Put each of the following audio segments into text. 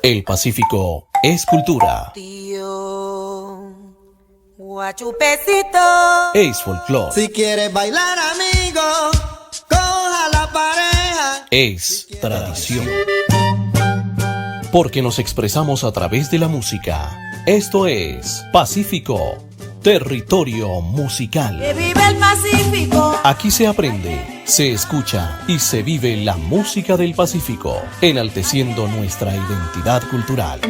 El Pacífico es cultura. Tío, guachupecito. Es folclore. Si quieres bailar, amigo, coja la pareja. Es tradición. Porque nos expresamos a través de la música. Esto es Pacífico, territorio musical. ¡Que vive el Pacífico! Aquí se aprende, se escucha y se vive la música del Pacífico, enalteciendo nuestra identidad cultural.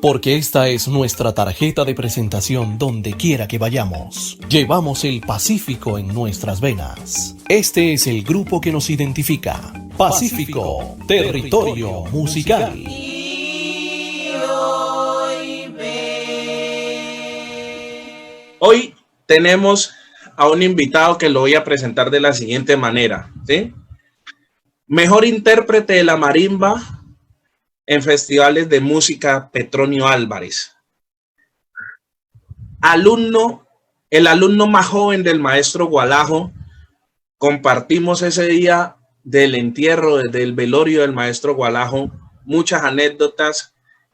Porque esta es nuestra tarjeta de presentación donde quiera que vayamos. Llevamos el Pacífico en nuestras venas. Este es el grupo que nos identifica. Pacífico, territorio musical. Hoy tenemos a un invitado que lo voy a presentar de la siguiente manera, ¿sí? Mejor intérprete de la marimba en festivales de música, Petronio Álvarez. El alumno más joven del maestro Gualajo. Compartimos ese día del entierro, del velorio del maestro Gualajo, muchas anécdotas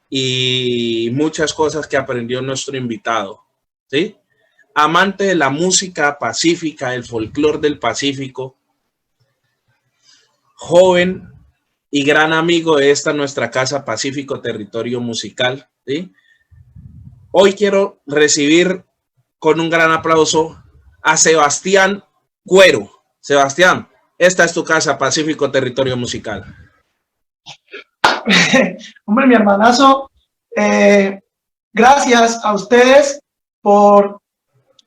y muchas cosas que aprendió nuestro invitado, ¿sí? Amante de la música pacífica, el folclore del Pacífico, joven y gran amigo de esta nuestra casa Pacífico Territorio Musical, ¿sí? Hoy quiero recibir con un gran aplauso a Sebastián Cuero. Sebastián, esta es tu casa Pacífico Territorio Musical. Hombre, mi hermanazo, gracias a ustedes por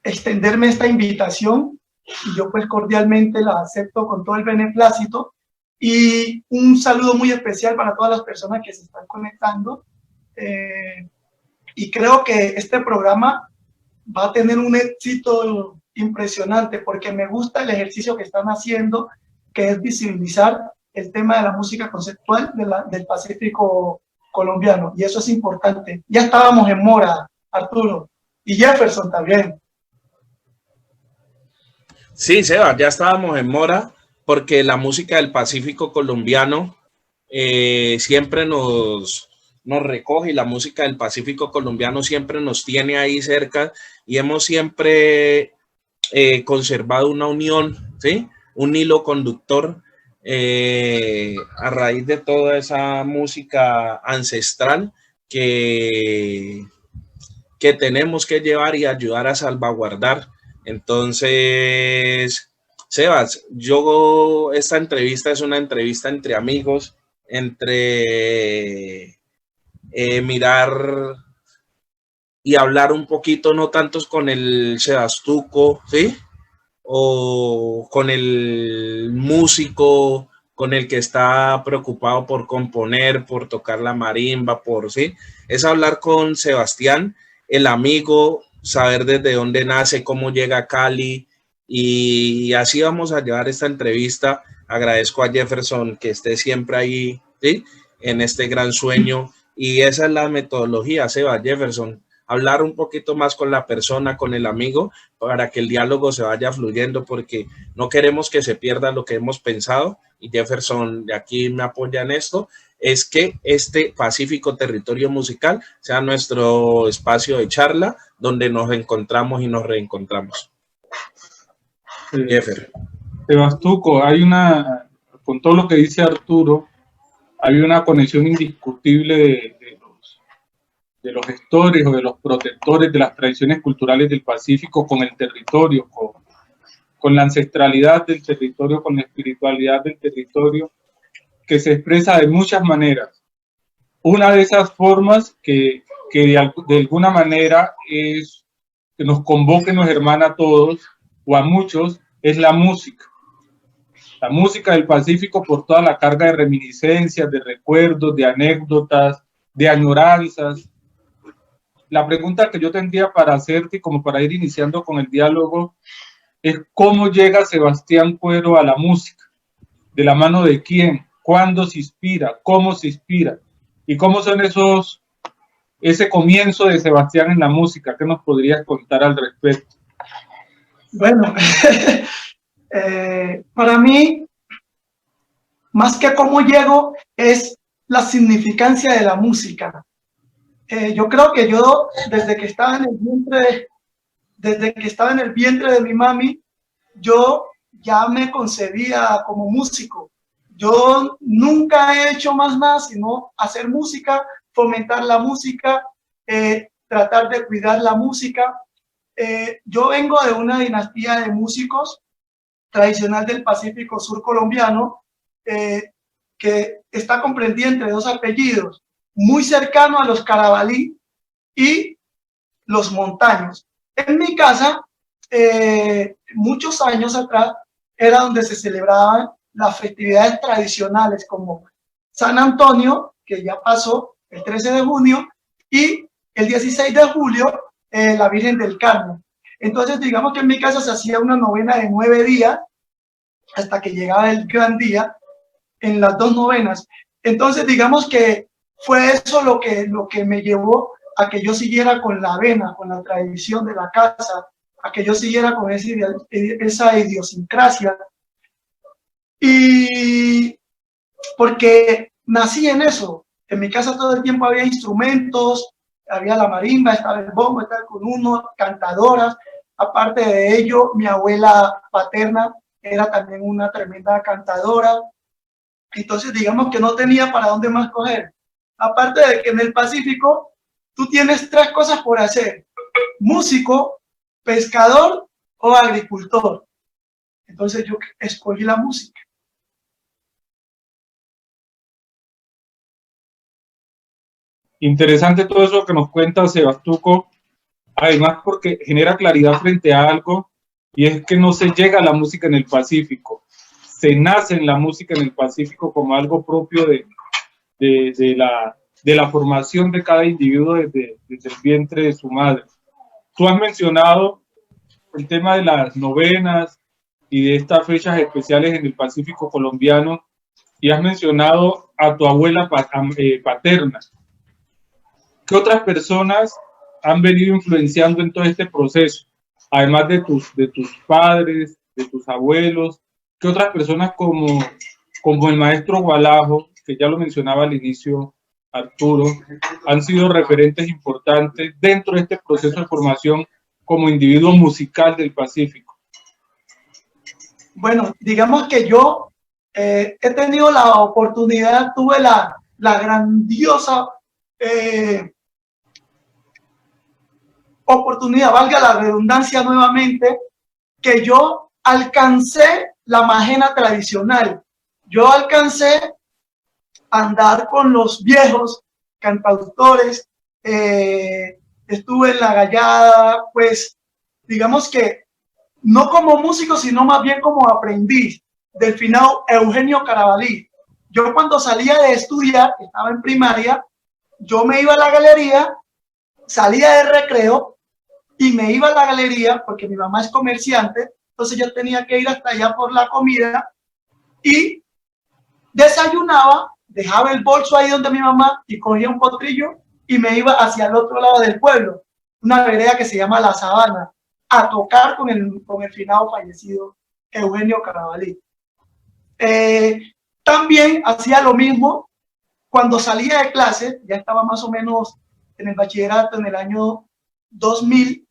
extenderme esta invitación y yo pues cordialmente la acepto con todo el beneplácito. Y un saludo muy especial para todas las personas que se están conectando. Y creo que este programa va a tener un éxito impresionante porque me gusta el ejercicio que están haciendo, que es visibilizar el tema de la música conceptual del Pacífico colombiano. Y eso es importante. Ya estábamos en mora, Arturo, y Jefferson también. Sí, Seba, ya estábamos en mora, porque la música del Pacífico colombiano siempre nos recoge y la música del Pacífico colombiano siempre nos tiene ahí cerca y hemos siempre conservado una unión, ¿sí? Un hilo conductor a raíz de toda esa música ancestral que tenemos que llevar y ayudar a salvaguardar. Entonces, Sebas, esta entrevista es una entrevista entre amigos, entre mirar y hablar un poquito, no tantos con el Sebastuco, ¿sí? O con el músico, con el que está preocupado por componer, por tocar la marimba, ¿sí? Es hablar con Sebastián, el amigo, saber desde dónde nace, cómo llega a Cali. Y así vamos a llevar esta entrevista. Agradezco a Jefferson que esté siempre ahí, ¿sí? En este gran sueño. Y esa es la metodología, Seba, Jefferson. Hablar un poquito más con la persona, con el amigo, para que el diálogo se vaya fluyendo, porque no queremos que se pierda lo que hemos pensado. Y Jefferson de aquí me apoya en esto. Es que este Pacífico Territorio Musical sea nuestro espacio de charla donde nos encontramos y nos reencontramos. Sebastuco, con todo lo que dice Arturo, hay una conexión indiscutible de los gestores o de los protectores de las tradiciones culturales del Pacífico con el territorio, con la ancestralidad del territorio, con la espiritualidad del territorio, que se expresa de muchas maneras. Una de esas formas que de alguna manera es que nos convoque, nos hermana a todos, o a muchos, es la música. La música del Pacífico por toda la carga de reminiscencias, de recuerdos, de anécdotas, de añoranzas. La pregunta que yo tendría para hacerte, como para ir iniciando con el diálogo, es ¿cómo llega Sebastián Cuero a la música? ¿De la mano de quién? ¿Cuándo se inspira? ¿Cómo se inspira? ¿Y cómo son ese comienzo de Sebastián en la música? ¿Qué nos podrías contar al respecto? Bueno, para mí, más que cómo llego, es la significancia de la música. Yo creo que yo, desde que estaba en el vientre de mi mami, yo ya me concebía como músico. Yo nunca he hecho más nada sino hacer música, fomentar la música, tratar de cuidar la música. Yo vengo de una dinastía de músicos tradicional del Pacífico Sur colombiano, que está comprendida entre dos apellidos, muy cercano a los Carabalí y los Montaños. En mi casa, muchos años atrás, era donde se celebraban las festividades tradicionales como San Antonio, que ya pasó el 13 de junio, y el 16 de julio, la Virgen del Carmen. Entonces, digamos que en mi casa se hacía una novena de 9 días hasta que llegaba el gran día en las 2 novenas. Entonces, digamos que fue eso lo que me llevó a que yo siguiera con la vena, con la tradición de la casa, a que yo siguiera con esa idiosincrasia. Y porque nací en eso. En mi casa todo el tiempo había instrumentos, había la marimba, estaba el bombo, estaba con uno, cantadoras. Aparte de ello, mi abuela paterna era también una tremenda cantadora. Entonces, digamos que no tenía para dónde más coger. Aparte de que en el Pacífico tú tienes 3 cosas por hacer: músico, pescador o agricultor. Entonces yo escogí la música. Interesante todo eso que nos cuenta Sebastuco, además porque genera claridad frente a algo, y es que no se llega a la música en el Pacífico, se nace en la música en el Pacífico como algo propio de la formación de cada individuo desde el vientre de su madre. Tú has mencionado el tema de las novenas y de estas fechas especiales en el Pacífico colombiano, y has mencionado a tu abuela paterna. ¿Qué otras personas han venido influenciando en todo este proceso? Además de tus padres, de tus abuelos, ¿qué otras personas como el maestro Gualajo, que ya lo mencionaba al inicio Arturo, han sido referentes importantes dentro de este proceso de formación como individuo musical del Pacífico? Bueno, digamos que yo he tenido la oportunidad, tuve la grandiosa oportunidad, valga la redundancia nuevamente, que yo alcancé la majena tradicional. Yo alcancé a andar con los viejos cantautores, estuve en la gallada, pues digamos que no como músico, sino más bien como aprendiz del finado Eugenio Carabalí. Yo cuando salía de estudiar, estaba en primaria, yo me iba a la galería, salía de recreo y me iba a la galería porque mi mamá es comerciante, entonces yo tenía que ir hasta allá por la comida y desayunaba, dejaba el bolso ahí donde mi mamá y cogía un potrillo y me iba hacia el otro lado del pueblo, una vereda que se llama La Sabana, a tocar con el finado fallecido Eugenio Carabalí. También hacía lo mismo cuando salía de clase, ya estaba más o menos en el bachillerato en el año 2000,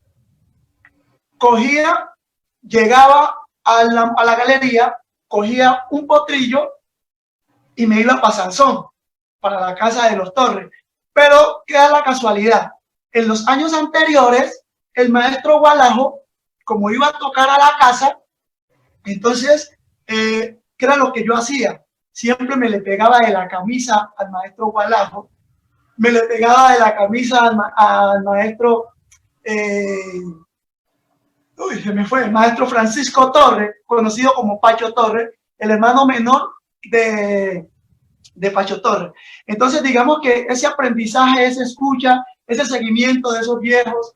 llegaba a la galería, cogía un potrillo y me iba para Sansón, para la casa de los Torres. Pero queda la casualidad, en los años anteriores, el maestro Gualajo, como iba a tocar a la casa, entonces, ¿qué era lo que yo hacía? Siempre me le pegaba de la camisa al maestro Gualajo, me le pegaba de la camisa al maestro, se me fue, el maestro Francisco Torres, conocido como Pacho Torres, el hermano menor de Pacho Torres. Entonces, digamos que ese aprendizaje, esa escucha, ese seguimiento de esos viejos,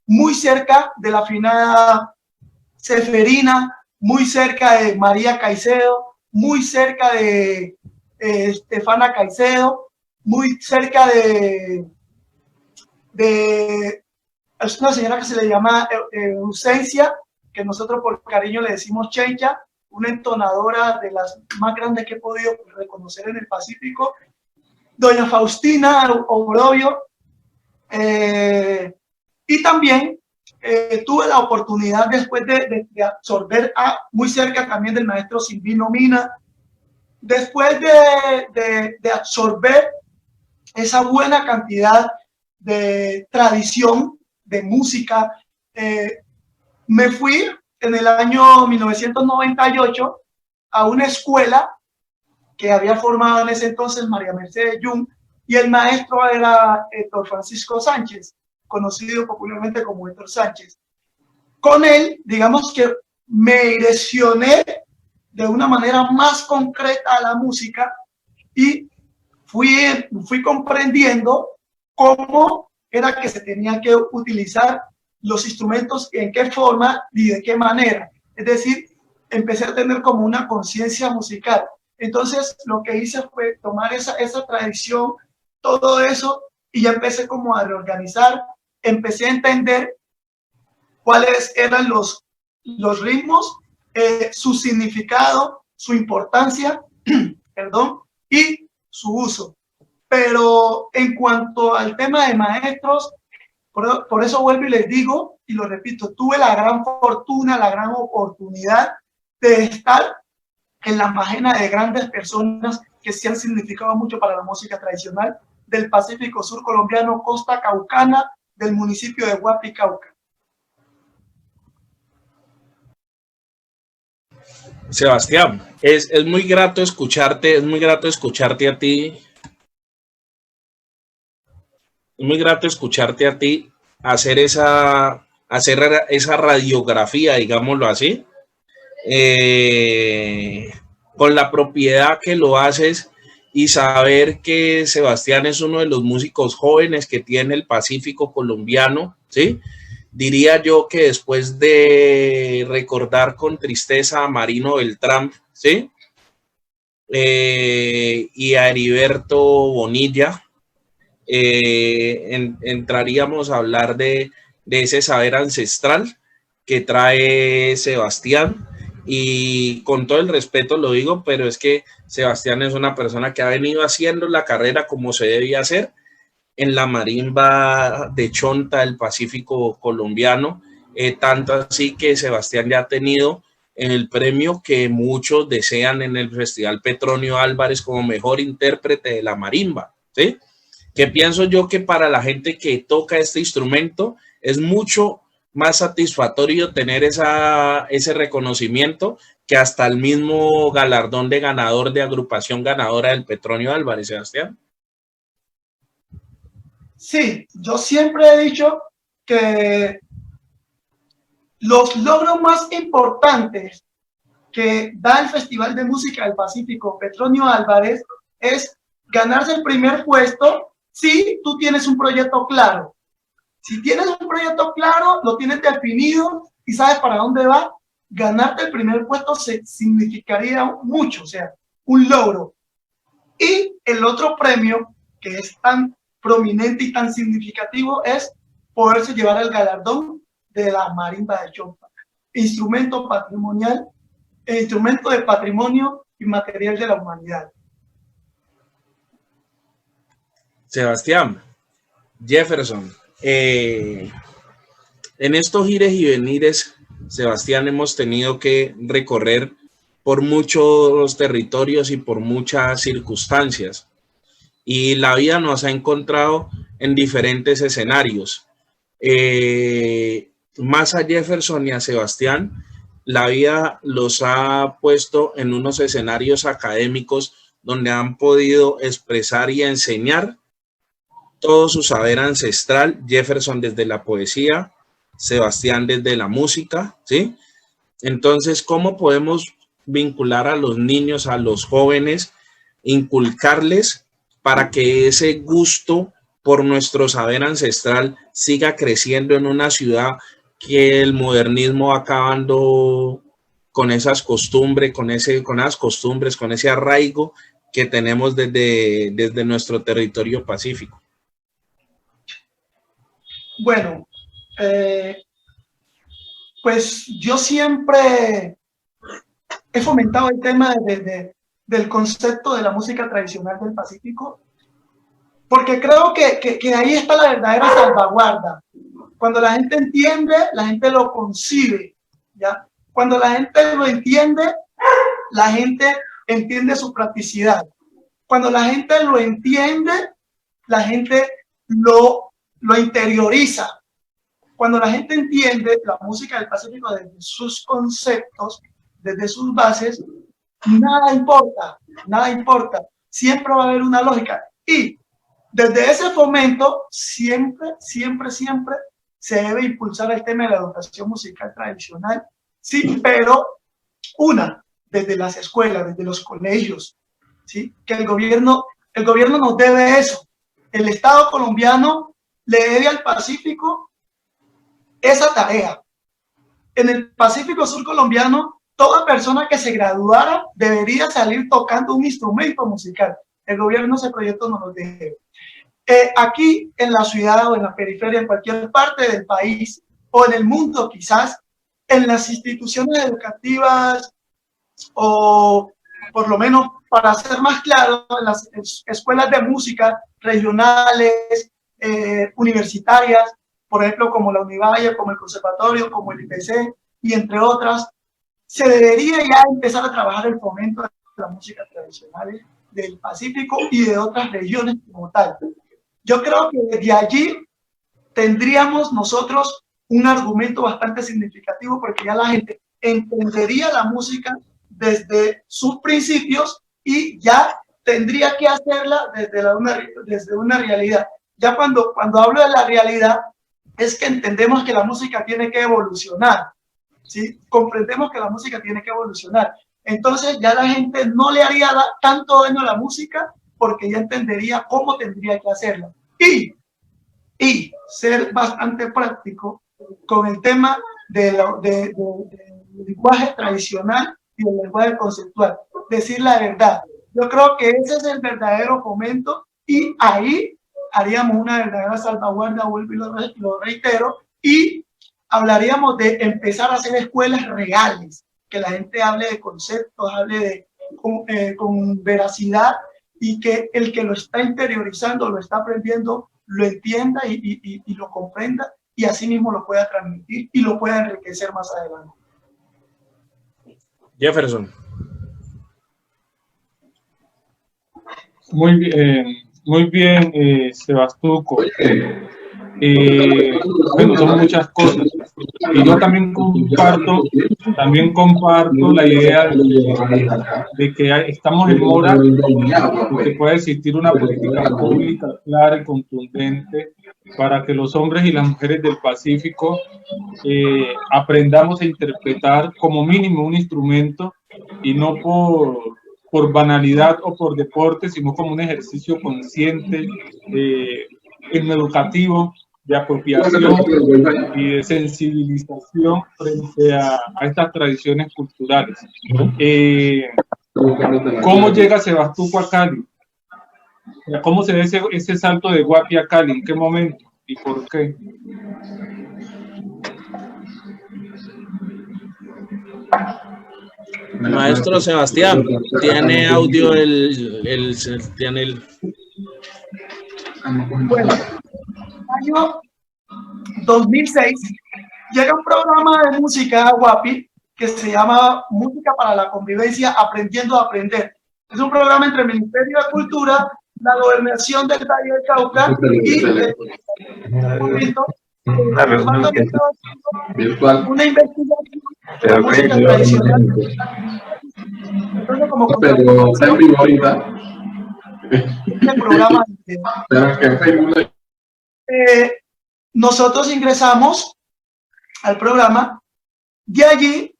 muy cerca de la finada Seferina, muy cerca de María Caicedo, muy cerca de Estefana Caicedo, muy cerca de es una señora que se le llama Ausencia, que nosotros por cariño le decimos Chencha, una entonadora de las más grandes que he podido reconocer en el Pacífico, doña Faustina Obrobio, y también tuve la oportunidad después de absorber muy cerca también del maestro Silvino Mina, después de absorber esa buena cantidad de tradición de música, me fui en el año 1998 a una escuela que había formado en ese entonces María Mercedes Jung, y el maestro era Héctor Francisco Sánchez, conocido popularmente como Héctor Sánchez. Con él, digamos que me direccioné de una manera más concreta a la música y fui comprendiendo cómo era que se tenía que utilizar los instrumentos, en qué forma y de qué manera. Es decir, empecé a tener como una conciencia musical. Entonces, lo que hice fue tomar esa tradición, todo eso, y ya empecé como a reorganizar, empecé a entender cuáles eran los ritmos, su significado, su importancia, perdón, y su uso. Pero en cuanto al tema de maestros, por eso vuelvo y les digo, y lo repito, tuve la gran fortuna, la gran oportunidad de estar en la magena de grandes personas que sí han significado mucho para la música tradicional del Pacífico Sur colombiano, costa caucana, del municipio de Huapi, Cauca. Sebastián, es muy grato escucharte, es muy grato escucharte a ti. Es muy grato escucharte a ti hacer esa radiografía, digámoslo así, con la propiedad que lo haces, y saber que Sebastián es uno de los músicos jóvenes que tiene el Pacífico colombiano, ¿sí? Diría yo que después de recordar con tristeza a Marino Beltrán, ¿sí? Y a Heriberto Bonilla, entraríamos a hablar de ese saber ancestral que trae Sebastián. Y con todo el respeto lo digo, pero es que Sebastián es una persona que ha venido haciendo la carrera como se debía hacer en la marimba de chonta del Pacífico colombiano, tanto así que Sebastián ya ha tenido el premio que muchos desean en el Festival Petronio Álvarez como mejor intérprete de la marimba, ¿sí? Que pienso yo que para la gente que toca este instrumento es mucho más satisfactorio tener ese reconocimiento que hasta el mismo galardón de ganador de agrupación ganadora del Petronio Álvarez, Sebastián. Sí, yo siempre he dicho que los logros más importantes que da el Festival de Música del Pacífico Petronio Álvarez es ganarse el primer puesto si tú tienes un proyecto claro. Si tienes un proyecto claro, lo tienes definido y sabes para dónde va, ganarte el primer puesto significaría mucho, o sea, un logro. Y el otro premio, que es tan prominente y tan significativo, es poderse llevar el galardón de la marimba de chonta, instrumento patrimonial, instrumento de patrimonio inmaterial de la humanidad. Sebastián, Jefferson, en estos gires y venires, Sebastián, hemos tenido que recorrer por muchos territorios y por muchas circunstancias, y la vida nos ha encontrado en diferentes escenarios. Más a Jefferson y a Sebastián, la vida los ha puesto en unos escenarios académicos donde han podido expresar y enseñar todo su saber ancestral. Jefferson desde la poesía, Sebastián desde la música, ¿sí? Entonces, ¿cómo podemos vincular a los niños, a los jóvenes, inculcarles para que ese gusto por nuestro saber ancestral siga creciendo en una ciudad que el modernismo va acabando con esas costumbres, con ese arraigo que tenemos desde nuestro territorio pacífico? Bueno, pues yo siempre he fomentado el tema del concepto de la música tradicional del Pacífico, porque creo que ahí está la verdadera salvaguarda. Cuando la gente entiende, la gente lo concibe, ¿ya? Cuando la gente lo entiende, la gente entiende su practicidad. Cuando la gente lo entiende, la gente lo interioriza. Cuando la gente entiende la música del Pacífico desde sus conceptos, desde sus bases, nada importa, nada importa. Siempre va a haber una lógica. Y desde ese fomento, siempre se debe impulsar el tema de la educación musical tradicional. Sí, pero desde las escuelas, desde los colegios, ¿sí? Que el gobierno nos debe eso. El Estado colombiano le debe al Pacífico esa tarea. En el Pacífico Sur colombiano, toda persona que se graduara debería salir tocando un instrumento musical. El gobierno ese proyecto nos lo debe. Aquí en la ciudad o en la periferia, en cualquier parte del país o en el mundo quizás, en las instituciones educativas o por lo menos para ser más claro, en las escuelas de música regionales, universitarias, por ejemplo como la Univalle, como el Conservatorio, como el IPC y entre otras, se debería ya empezar a trabajar el fomento de la música tradicional del Pacífico y de otras regiones como tal. Yo creo que desde allí tendríamos nosotros un argumento bastante significativo porque ya la gente entendería la música desde sus principios y ya tendría que hacerla desde una realidad. Ya cuando hablo de la realidad es que entendemos que la música tiene que evolucionar, ¿sí? Comprendemos que la música tiene que evolucionar. Entonces ya la gente no le haría tanto daño a la música porque ya entendería cómo tendría que hacerla. Y ser bastante práctico con el tema del lenguaje tradicional y el lenguaje conceptual. Decir la verdad. Yo creo que ese es el verdadero fomento y ahí haríamos una verdadera salvaguarda, vuelvo y lo reitero, y hablaríamos de empezar a hacer escuelas reales, que la gente hable de conceptos, hable con veracidad y que el que lo está interiorizando, lo está aprendiendo, lo entienda y lo comprenda y así mismo lo pueda transmitir y lo pueda enriquecer más adelante. Jefferson. Muy bien, Sebastuco. Bueno, son muchas cosas. Y yo también comparto la idea de que estamos en mora de que pueda existir una política pública clara y contundente para que los hombres y las mujeres del Pacífico aprendamos a interpretar como mínimo un instrumento y no por banalidad o por deporte, sino como un ejercicio consciente, educativo, de apropiación y de sensibilización frente a estas tradiciones culturales. ¿Cómo llega Sebastuco a Cali? ¿Cómo se ve ese salto de Guapi a Cali? ¿En qué momento? ¿Y por qué? Maestro Sebastián, ¿tiene audio Bueno, año 2006 llega un programa de música a Guapi que se llama Música para la Convivencia, Aprendiendo a Aprender. Es un programa entre el Ministerio de Cultura, la Gobernación del Valle del Cauca y una investigación de la música tradicional. Entonces, como pero está en vivo ahorita. Este programa nosotros ingresamos al programa, de allí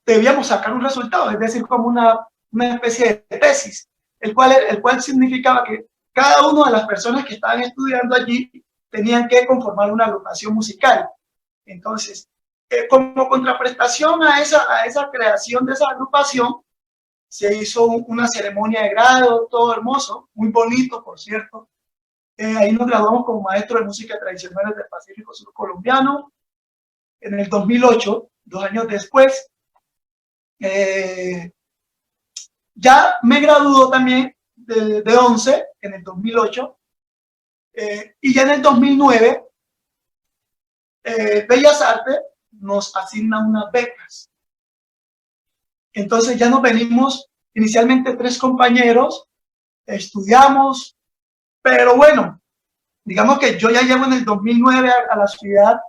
debíamos sacar un resultado, es decir, como una especie de tesis, el cual significaba que cada una de las personas que estaban estudiando allí tenían que conformar una agrupación musical. Entonces, como contraprestación a esa creación de esa agrupación, se hizo una ceremonia de grado, todo hermoso, muy bonito, por cierto. Ahí nos graduamos como maestros de música tradicional del Pacífico Sur colombiano. En el 2008, 2 años después, Ya me graduó también de 11 en el 2008 y ya en el 2009 Bellas Artes nos asigna unas becas. Entonces ya nos venimos inicialmente 3 compañeros, estudiamos, pero bueno, digamos que yo ya llego en el 2009 a la ciudad.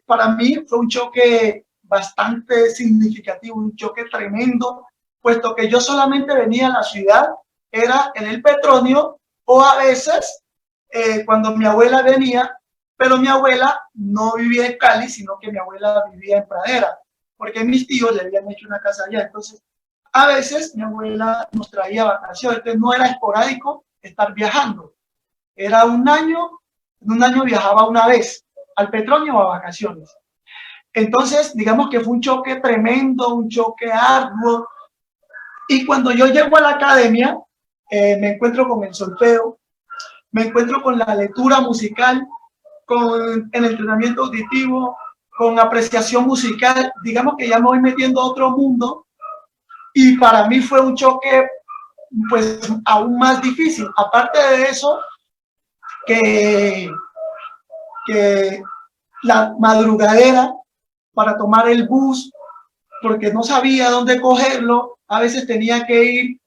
Para mí fue un choque bastante significativo, un choque tremendo, puesto que yo solamente venía a la ciudad, era en el Petronio o a veces cuando mi abuela venía, pero mi abuela no vivía en Cali, sino que mi abuela vivía en Pradera, porque mis tíos le habían hecho una casa allá. Entonces, a veces mi abuela nos traía vacaciones, entonces no era esporádico estar viajando. Era un año, en un año viajaba una vez al Petronio o a vacaciones. Entonces, digamos que fue un choque tremendo, un choque arduo. Y cuando yo llego a la academia, me encuentro con el solfeo, me encuentro con la lectura musical, con el entrenamiento auditivo, con apreciación musical. Digamos que ya me voy metiendo a otro mundo. Y para mí fue un choque, pues, aún más difícil. Aparte de eso, que la madrugadera para tomar el bus, porque no sabía dónde cogerlo, a veces tenía que ir,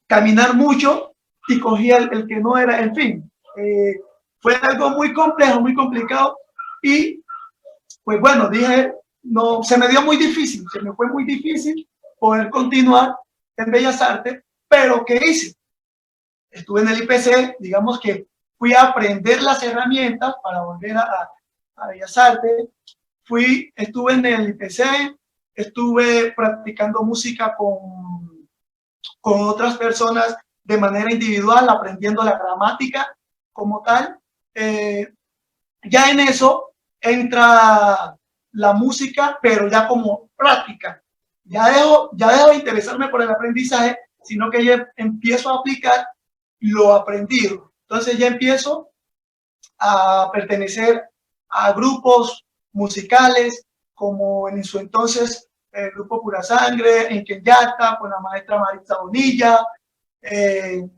caminar mucho y cogía el que no era, en fin. Fue algo muy complejo, muy complicado y pues bueno, dije, no, se me dio muy difícil, se me fue muy difícil poder continuar en Bellas Artes, pero ¿qué hice? Estuve en el IPC, digamos que fui a aprender las herramientas para volver a Bellas Artes, estuve en el IPC, estuve practicando música con otras personas de manera individual, aprendiendo la gramática como tal. Ya en eso entra la música, pero ya como práctica. Ya dejo de interesarme por el aprendizaje, sino que ya empiezo a aplicar lo aprendido. Entonces ya empiezo a pertenecer a grupos musicales, como en su entonces el grupo Pura Sangre, en Kenyatta, con la maestra Maritza Bonilla, en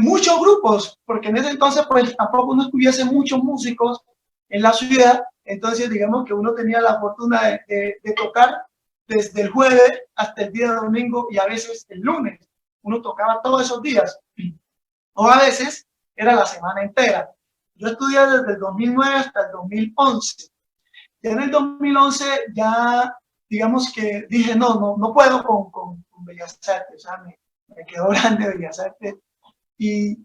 muchos grupos, porque en ese entonces pues tampoco no hubiese muchos músicos en la ciudad. Entonces digamos que uno tenía la fortuna de tocar desde el jueves hasta el día de domingo y a veces el lunes. Uno tocaba todos esos días, o a veces era la semana entera. Yo estudié desde el 2009 hasta el 2011. Ya en el 2011 ya, digamos que dije, no puedo con Bellas Artes, o sea, me quedó grande Bellas Artes. Y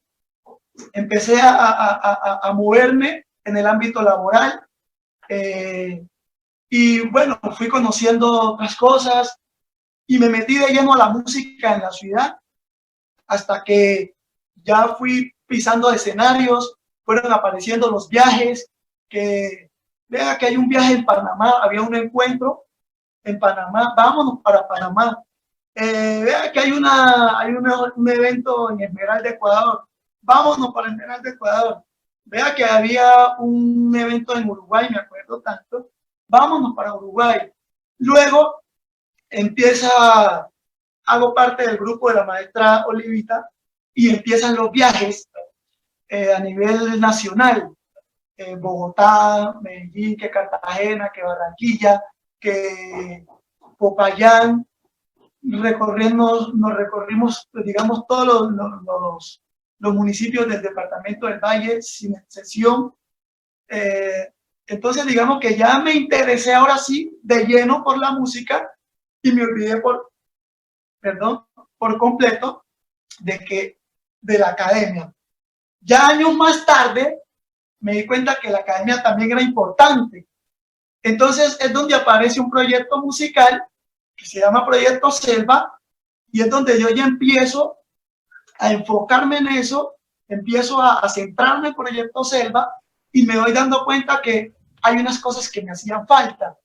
empecé a moverme en el ámbito laboral. Y bueno, fui conociendo otras cosas y me metí de lleno a la música en la ciudad, hasta que ya fui pisando escenarios, fueron apareciendo los viajes, que vea que hay un viaje en Panamá, había un encuentro en Panamá, vámonos para Panamá. Vea que hay un evento en Esmeralda, Ecuador, vámonos para Esmeralda, Ecuador. Vea que había un evento en Uruguay, me acuerdo tanto, vámonos para Uruguay. Luego hago parte del grupo de la maestra Olivita y empiezan los viajes a nivel nacional. Bogotá, Medellín, que Cartagena, que Barranquilla, que Popayán. Nos recorrimos, digamos, todos los municipios del departamento del Valle sin excepción. Entonces, digamos que ya me interesé ahora sí de lleno por la música y me olvidé por completo de la academia. Ya años más tarde me di cuenta que la academia también era importante. Entonces es donde aparece un proyecto musical que se llama Proyecto Selva, y es donde yo ya empiezo a enfocarme en eso, empiezo a centrarme en Proyecto Selva y me doy dando cuenta que hay unas cosas que me hacían falta.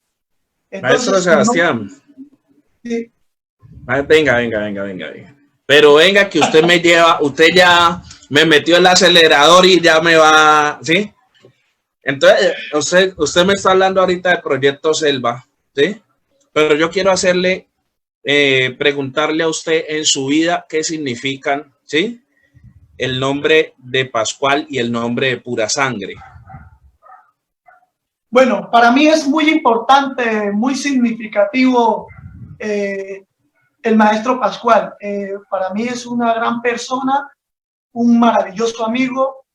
Entonces, Maestro Sebastián. Sí. Venga. Pero venga que usted me lleva, usted ya me metió el acelerador y ya me va, ¿sí? Entonces, usted me está hablando ahorita del Proyecto Selva, ¿sí? pero yo quiero hacerle, preguntarle a usted en su vida qué significan, ¿sí?, el nombre de Pascual y el nombre de Pura Sangre. Bueno, para mí es muy importante, muy significativo el maestro Pascual. Para mí es una gran persona, un maravilloso amigo,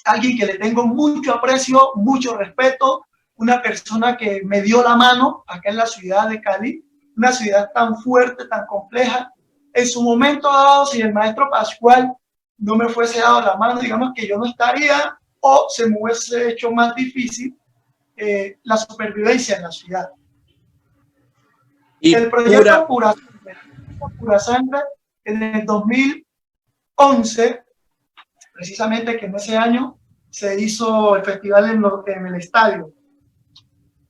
alguien que le tengo mucho aprecio, mucho respeto, una persona que me dio la mano acá en la ciudad de Cali, una ciudad tan fuerte, tan compleja. En su momento dado, si el maestro Pascual no me fuese dado la mano, digamos que yo no estaría, o se me hubiese hecho más difícil la supervivencia en la ciudad. Y el proyecto Pura Sangre en el 2011, precisamente que en ese año se hizo el festival en el estadio.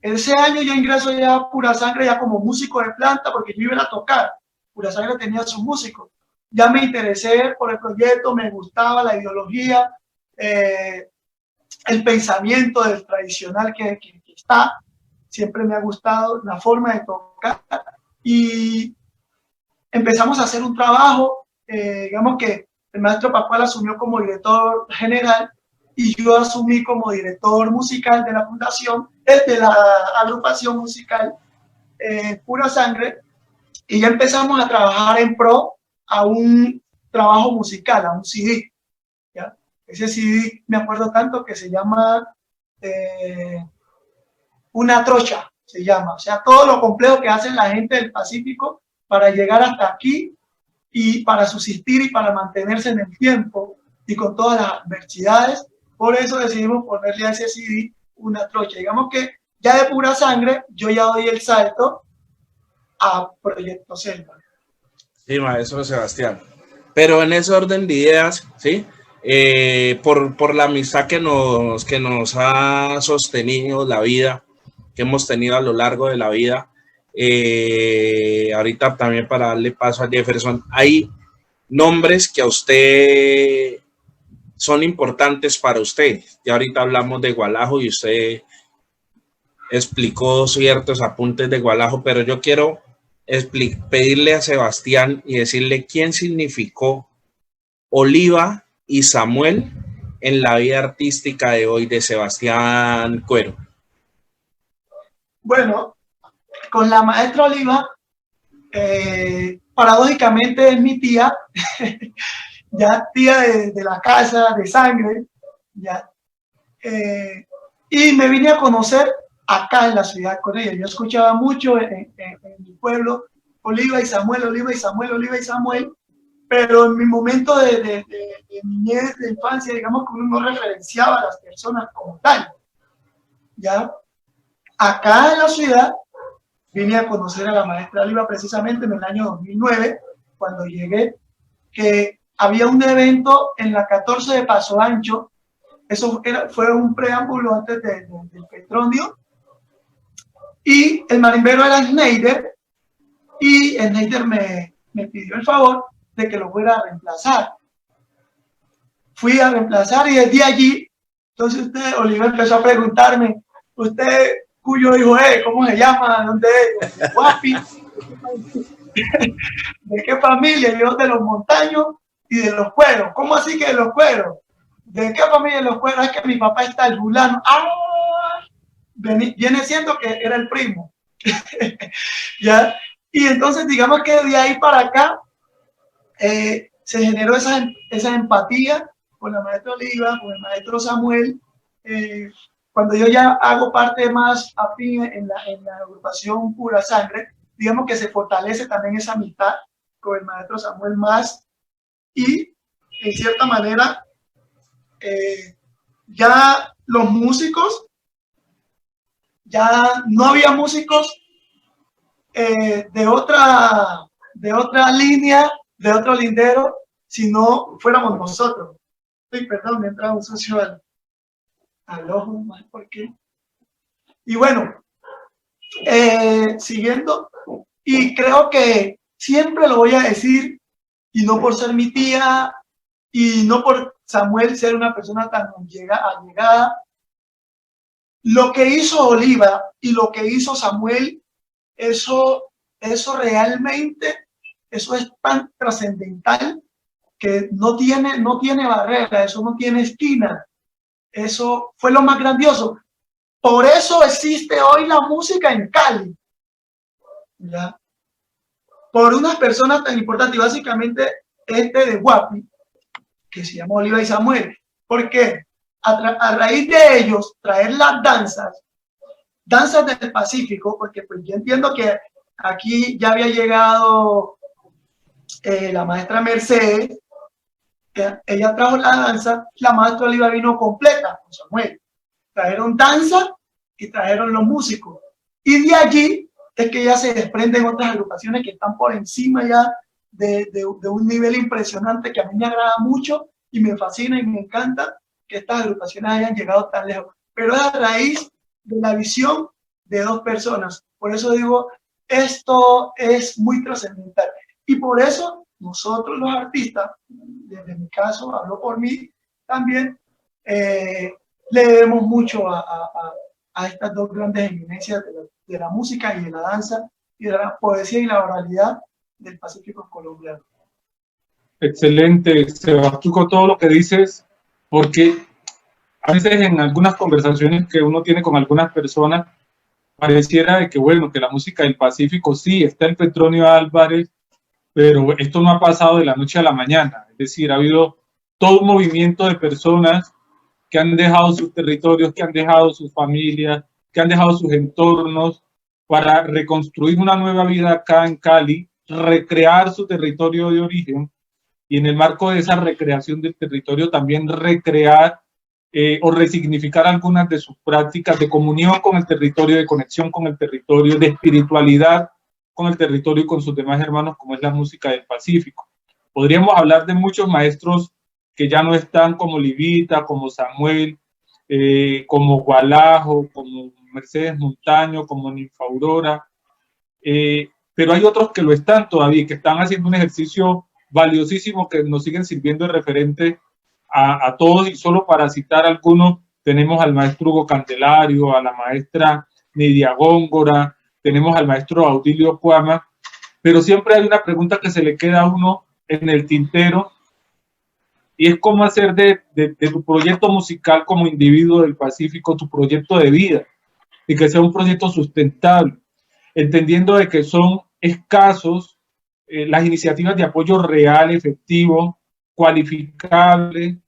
Ese año yo ingreso ya a Pura Sangre ya como músico de planta, porque yo iba a tocar. Pura Sangre tenía sus músicos. Ya me interesé por el proyecto, me gustaba la ideología, el pensamiento del tradicional que está. Siempre me ha gustado la forma de tocar. Y empezamos a hacer un trabajo, digamos que el maestro Pascual asumió como director general y yo asumí como director musical de la fundación, de la agrupación musical Pura Sangre, y ya empezamos a trabajar en pro a un trabajo musical, a un CD. ¿Ya? Ese CD me acuerdo tanto que se llama Una Trocha, se llama. O sea, todo lo complejo que hacen la gente del Pacífico para llegar hasta aquí y para subsistir y para mantenerse en el tiempo y con todas las adversidades. Por eso decidimos ponerle a ese CD Una Trocha. Digamos que ya de Pura Sangre yo ya doy el salto a Proyecto Selva. Sí, maestro Sebastián. Pero en ese orden de ideas, ¿sí? Por la amistad que nos ha sostenido la vida, que hemos tenido a lo largo de la vida, ahorita también para darle paso a Jefferson, hay nombres que a usted son importantes para usted. Ya ahorita hablamos de Gualajo y usted explicó ciertos apuntes de Gualajo, pero yo quiero pedirle a Sebastián y decirle quién significó Oliva y Samuel en la vida artística de hoy de Sebastián Cuero. Bueno, con la maestra Oliva, paradójicamente es mi tía, ya tía de la casa, de sangre, ya. Y me vine a conocer acá en la ciudad con ella. Yo escuchaba mucho en mi pueblo, Oliva y Samuel, Oliva y Samuel, Oliva y Samuel, pero en mi momento de niñez, de infancia, digamos que uno no referenciaba a las personas como tal. ¿Ya? Acá en la ciudad vine a conocer a la maestra Oliva precisamente en el año 2009, cuando llegué, que había un evento en la 14 de Paso Ancho. Eso fue un preámbulo antes del Petronio. Y el marimbero era Schneider, y Schneider me pidió el favor de que lo fuera a reemplazar. Fui a reemplazar y desde allí, entonces Oliva empezó a preguntarme, ¿usted cuyo hijo es? ¿Cómo se llama? ¿Dónde es? Guapi. ¿De qué familia? Yo de los Montaños y de los Cueros. ¿Cómo así que de los Cueros? ¿De qué familia de los Cueros? Es que mi papá está el fulano. ¡Ah! Viene siendo que era el primo. ¿Ya? Y entonces digamos que de ahí para acá se generó esa empatía con la maestra Oliva, con el maestro Samuel. Cuando yo ya hago parte más afín en la agrupación Pura Sangre, digamos que se fortalece también esa amistad con el maestro Samuel más, y en cierta manera ya los músicos, ya no había músicos de otra línea, de otro lindero, si no fuéramos nosotros. Uy, perdón, me entra un socio al ojo, ¿por qué? Y bueno, siguiendo, y creo que siempre lo voy a decir, y no por ser mi tía, y no por Samuel ser una persona tan allegada, lo que hizo Oliva y lo que hizo Samuel eso realmente, eso es tan trascendental que no tiene barrera, eso no tiene esquina. Eso fue lo más grandioso. Por eso existe hoy la música en Cali, ¿ya? Por unas personas tan importantes, y básicamente de Guapi, que se llama Oliva y Samuel. ¿Por qué? A raíz de ellos, traer las danzas del Pacífico, porque pues yo entiendo que aquí ya había llegado la maestra Mercedes, ella trajo la danza, la maestra Oliva vino completa con Samuel. Trajeron danza y trajeron los músicos. Y de allí es que ya se desprenden otras agrupaciones que están por encima ya de un nivel impresionante que a mí me agrada mucho y me fascina y me encanta que estas agrupaciones hayan llegado tan lejos. Pero es a raíz de la visión de dos personas. Por eso digo, esto es muy trascendental. Y por eso nosotros los artistas, desde mi caso, hablo por mí también, le debemos mucho a estas dos grandes eminencias de la música y de la danza y de la poesía y la oralidad del Pacífico colombiano. Excelente, Sebastián, con todo lo que dices, porque a veces en algunas conversaciones que uno tiene con algunas personas, pareciera de que, bueno, que la música del Pacífico sí, está el Petronio Álvarez, pero esto no ha pasado de la noche a la mañana. Es decir, ha habido todo un movimiento de personas que han dejado sus territorios, que han dejado sus familias, que han dejado sus entornos para reconstruir una nueva vida acá en Cali, recrear su territorio de origen y en el marco de esa recreación del territorio también recrear o resignificar algunas de sus prácticas de comunión con el territorio, de conexión con el territorio, de espiritualidad con el territorio y con sus demás hermanos, como es la música del Pacífico. Podríamos hablar de muchos maestros que ya no están, como Livita, como Samuel, como Gualajo, como Mercedes Montaño, como Ninfa Aurora, pero hay otros que lo están todavía, que están haciendo un ejercicio valiosísimo, que nos siguen sirviendo de referente a todos, y solo para citar algunos, tenemos al maestro Hugo Candelario, a la maestra Nidia Góngora, tenemos al maestro Audilio Cuama, pero siempre hay una pregunta que se le queda a uno en el tintero, y es cómo hacer de tu proyecto musical como individuo del Pacífico tu proyecto de vida, y que sea un proyecto sustentable, entendiendo de que son escasos las iniciativas de apoyo real, efectivo, cualificable,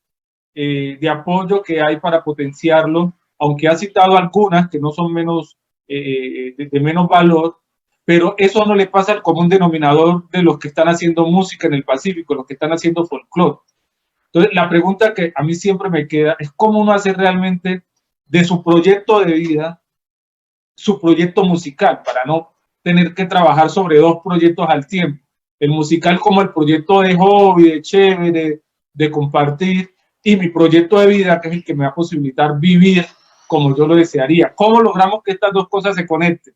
de apoyo que hay para potenciarlo, aunque ha citado algunas que no son menos, de menos valor, pero eso no le pasa al común denominador de los que están haciendo música en el Pacífico, los que están haciendo folclore. Entonces, la pregunta que a mí siempre me queda es cómo uno hace realmente de su proyecto de vida su proyecto musical, para no tener que trabajar sobre dos proyectos al tiempo. El musical como el proyecto de hobby, de chévere, de compartir, y mi proyecto de vida, que es el que me va a posibilitar vivir como yo lo desearía. ¿Cómo logramos que estas dos cosas se conecten?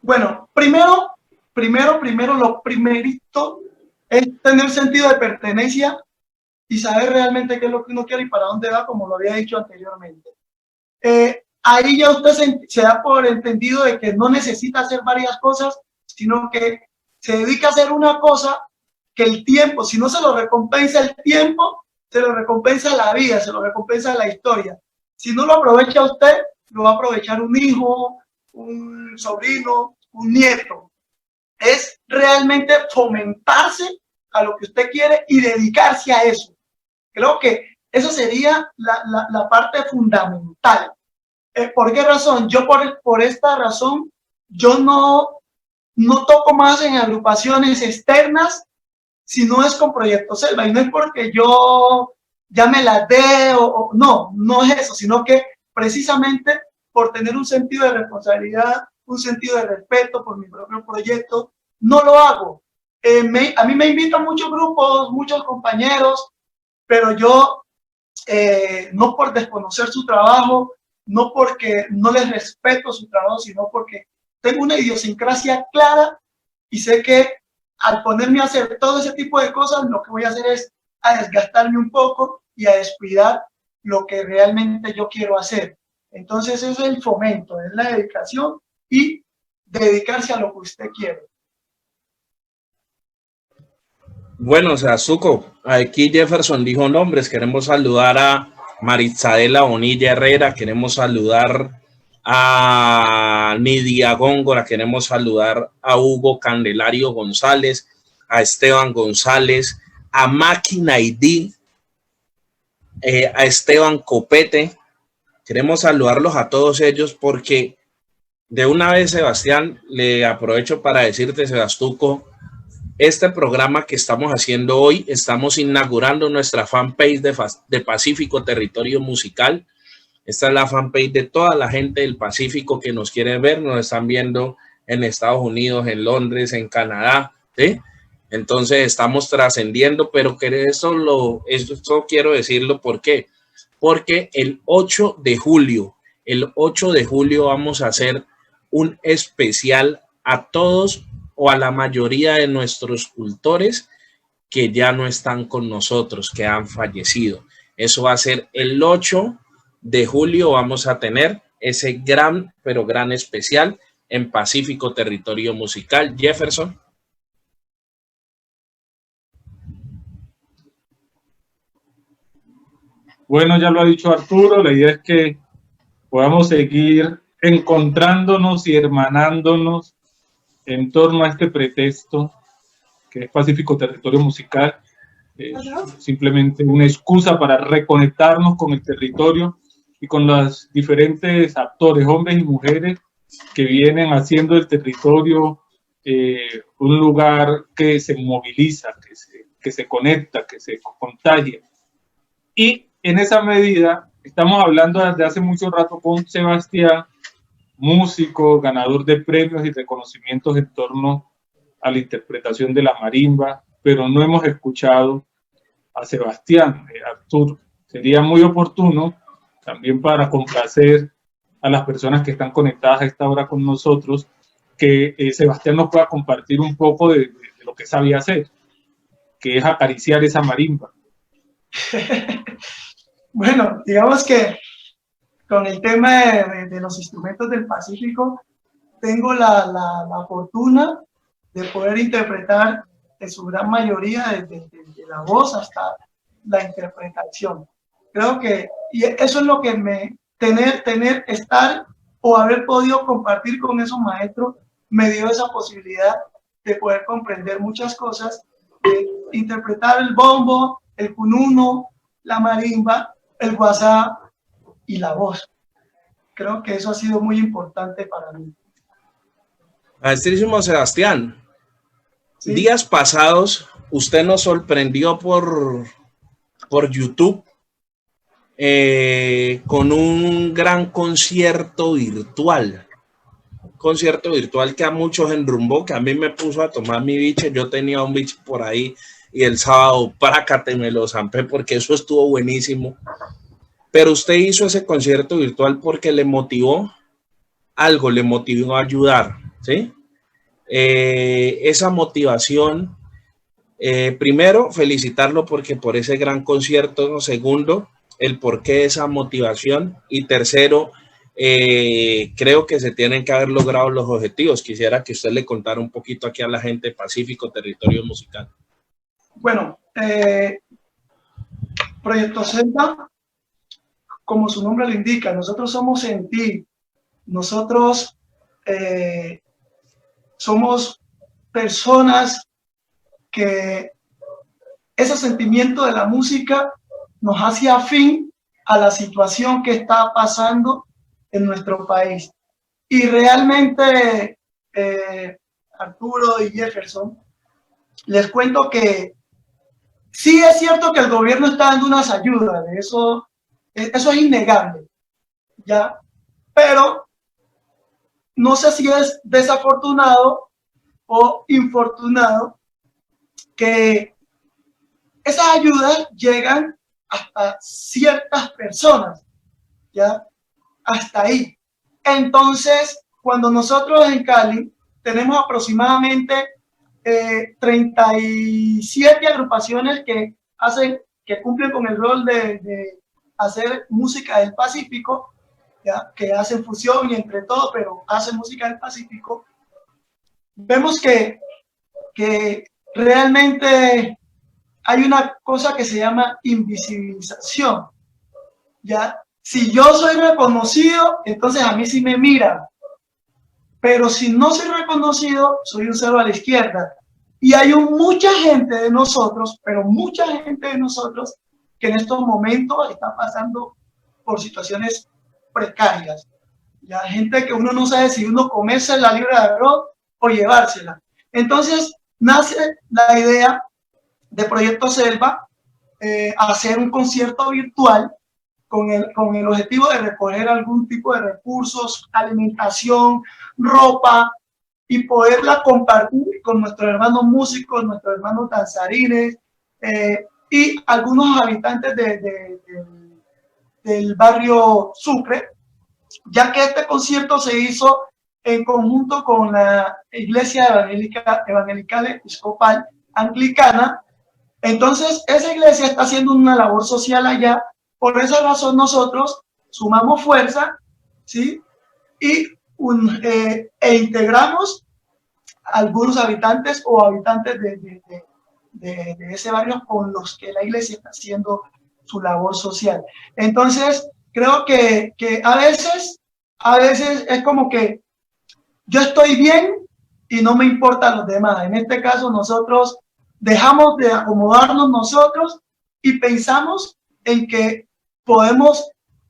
Bueno, primero, lo primerito es tener sentido de pertenencia y saber realmente qué es lo que uno quiere y para dónde va, como lo había dicho anteriormente. Ahí ya usted se da por entendido de que no necesita hacer varias cosas, sino que se dedica a hacer una cosa que el tiempo, si no se lo recompensa el tiempo, se lo recompensa la vida, se lo recompensa la historia. Si no lo aprovecha usted, lo va a aprovechar un hijo, un sobrino, un nieto. Es realmente fomentarse a lo que usted quiere y dedicarse a eso. Creo que eso sería la parte fundamental. ¿Por qué razón? Yo por esta razón, yo no toco más en agrupaciones externas, si no es con Proyecto Selva, y no es porque yo ya me la dé no es eso, sino que precisamente por tener un sentido de responsabilidad, un sentido de respeto por mi propio proyecto, no lo hago. A mí me invitan muchos grupos, muchos compañeros, pero yo, no por desconocer su trabajo, no porque no les respeto su trabajo, sino porque tengo una idiosincrasia clara y sé que al ponerme a hacer todo ese tipo de cosas, lo que voy a hacer es a desgastarme un poco y a descuidar lo que realmente yo quiero hacer. Entonces, ese es el fomento, es la dedicación y dedicarse a lo que usted quiere. Bueno, Sebastuco, aquí Jefferson dijo nombres. Queremos saludar a Marisabela Bonilla Herrera, queremos saludar a Nidia Góngora, queremos saludar a Hugo Candelario González, a Esteban González, a Máquina ID, a Esteban Copete. Queremos saludarlos a todos ellos porque de una vez, Sebastián, le aprovecho para decirte, Sebastuco, este programa que estamos haciendo hoy, estamos inaugurando nuestra fanpage de Pacífico Territorio Musical. Esta es la fanpage de toda la gente del Pacífico que nos quiere ver, nos están viendo en Estados Unidos, en Londres, en Canadá, ¿sí? Entonces estamos trascendiendo, pero que esto quiero decirlo, ¿por qué? Porque el 8 de julio vamos a hacer un especial a todos o a la mayoría de nuestros cultores que ya no están con nosotros, que han fallecido. Eso va a ser el 8 de julio, vamos a tener ese gran, pero gran especial en Pacífico Territorio Musical. Jefferson. Bueno, ya lo ha dicho Arturo, la idea es que podamos seguir encontrándonos y hermanándonos en torno a este pretexto que es Pacífico Territorio Musical, simplemente una excusa para reconectarnos con el territorio y con los diferentes actores, hombres y mujeres, que vienen haciendo del territorio un lugar que se moviliza, que se conecta, que se contagia. Y en esa medida estamos hablando desde hace mucho rato con Sebastián, músico, ganador de premios y reconocimientos en torno a la interpretación de la marimba, pero no hemos escuchado a Sebastián, Arturo. Sería muy oportuno también para complacer a las personas que están conectadas a esta hora con nosotros, que Sebastián nos pueda compartir un poco de lo que sabía hacer, que es acariciar esa marimba. Bueno, digamos que con el tema de los instrumentos del Pacífico, tengo la fortuna de poder interpretar en su gran mayoría, desde la voz hasta la interpretación. Creo que y eso es lo que estar o haber podido compartir con esos maestros me dio esa posibilidad de poder comprender muchas cosas, de interpretar el bombo, el cununo, la marimba, el guasá y la voz. Creo que eso ha sido muy importante para mí. Maestrísimo Sebastián, ¿Sí? Días pasados usted nos sorprendió por YouTube con un gran concierto virtual. Concierto virtual que a muchos enrumbó, que a mí me puso a tomar mi biche. Yo tenía un biche por ahí y el sábado, prácate, me lo zampé porque eso estuvo buenísimo. Pero usted hizo ese concierto virtual porque le motivó algo, le motivó a ayudar, ¿sí? Esa motivación, primero, felicitarlo porque por ese gran concierto. Segundo, el porqué de esa motivación. Y tercero, creo que se tienen que haber logrado los objetivos. Quisiera que usted le contara un poquito aquí a la gente de Pacífico Territorio Musical. Bueno, Proyecto Celta, como su nombre lo indica, nosotros somos sentir, nosotros somos personas que ese sentimiento de la música nos hace afín a la situación que está pasando en nuestro país. Y realmente, Arturo y Jefferson, les cuento que sí es cierto que el gobierno está dando unas ayudas, eso es innegable, ¿ya? Pero no sé si es desafortunado o infortunado que esas ayudas llegan hasta ciertas personas, ¿ya? Hasta ahí. Entonces, cuando nosotros en Cali tenemos aproximadamente 37 agrupaciones que cumplen con el rol de hacer música del Pacífico, ¿ya? Que hacen fusión y entre todo, pero hacen música del Pacífico. vemos que realmente hay una cosa que se llama invisibilización. ¿Ya? Si yo soy reconocido, entonces a mí sí me miran. Pero si no soy reconocido, soy un cero a la izquierda. Y hay mucha gente de nosotros, pero mucha gente de nosotros, que en estos momentos está pasando por situaciones precarias. Ya, gente que uno no sabe si uno comerse la libra de arroz o llevársela. Entonces nace la idea de Proyecto Selva, hacer un concierto virtual con el objetivo de recoger algún tipo de recursos, alimentación, ropa, y poderla compartir con nuestros hermanos músicos, nuestros hermanos danzarines, y algunos habitantes del barrio Sucre, ya que este concierto se hizo en conjunto con la Iglesia Evangelical Episcopal Anglicana. Entonces, esa iglesia está haciendo una labor social allá. Por esa razón nosotros sumamos fuerza, ¿sí? Y integramos algunos habitantes o habitantes de ese barrio con los que la iglesia está haciendo su labor social. Entonces, creo que a veces es como que yo estoy bien y no me importan los demás. En este caso, nosotros dejamos de acomodarnos nosotros y pensamos en que podemos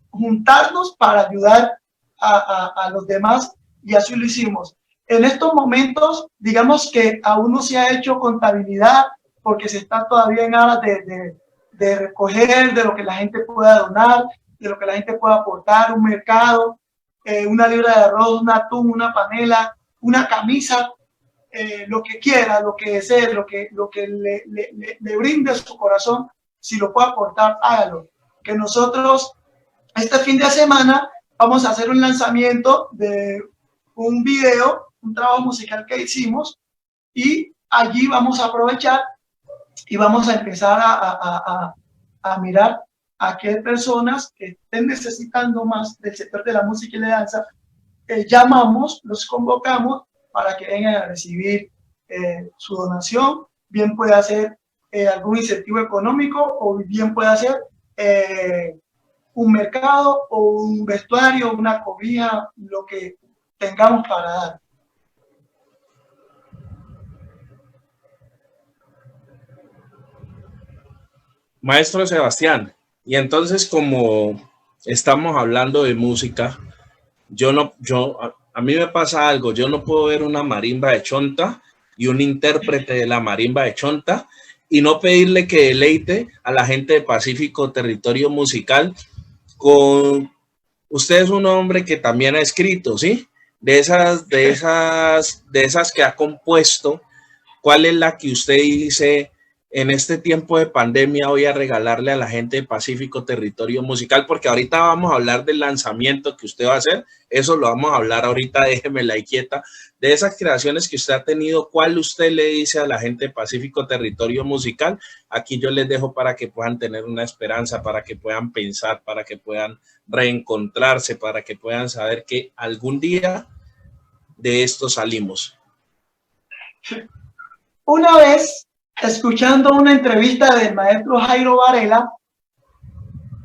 juntarnos para ayudar a los demás, y así lo hicimos. En estos momentos, digamos que aún no se ha hecho contabilidad porque se está todavía en aras de recoger de lo que la gente pueda donar, de lo que la gente pueda aportar, un mercado, una libra de arroz, un atún, una panela, una camisa, lo que quiera, lo que desee, lo que le brinde su corazón, si lo puede aportar, hágalo. Que nosotros este fin de semana vamos a hacer un lanzamiento de un video, un trabajo musical que hicimos, y allí vamos a aprovechar y vamos a empezar a mirar a qué personas que estén necesitando más del sector de la música y la danza, llamamos, los convocamos para que vengan a recibir su donación. Bien puede ser algún incentivo económico, o bien puede ser un mercado o un vestuario, una cobija, lo que tengamos para dar. Maestro Sebastián, y entonces, como estamos hablando de música, a mí me pasa algo. Yo no puedo ver una marimba de chonta y un intérprete de la marimba de chonta y no pedirle que deleite a la gente de Pacífico Territorio Musical con... Usted es un hombre que también ha escrito, ¿sí? De esas que ha compuesto, ¿cuál es la que usted dice: en este tiempo de pandemia voy a regalarle a la gente de Pacífico Territorio Musical? Porque ahorita vamos a hablar del lanzamiento que usted va a hacer, eso lo vamos a hablar ahorita, déjemela ahí quieta. De esas creaciones que usted ha tenido, ¿cuál usted le dice a la gente de Pacífico Territorio Musical? Aquí yo les dejo para que puedan tener una esperanza, para que puedan pensar, para que puedan reencontrarse, para que puedan saber que algún día de esto salimos. Una vez, escuchando una entrevista del maestro Jairo Varela,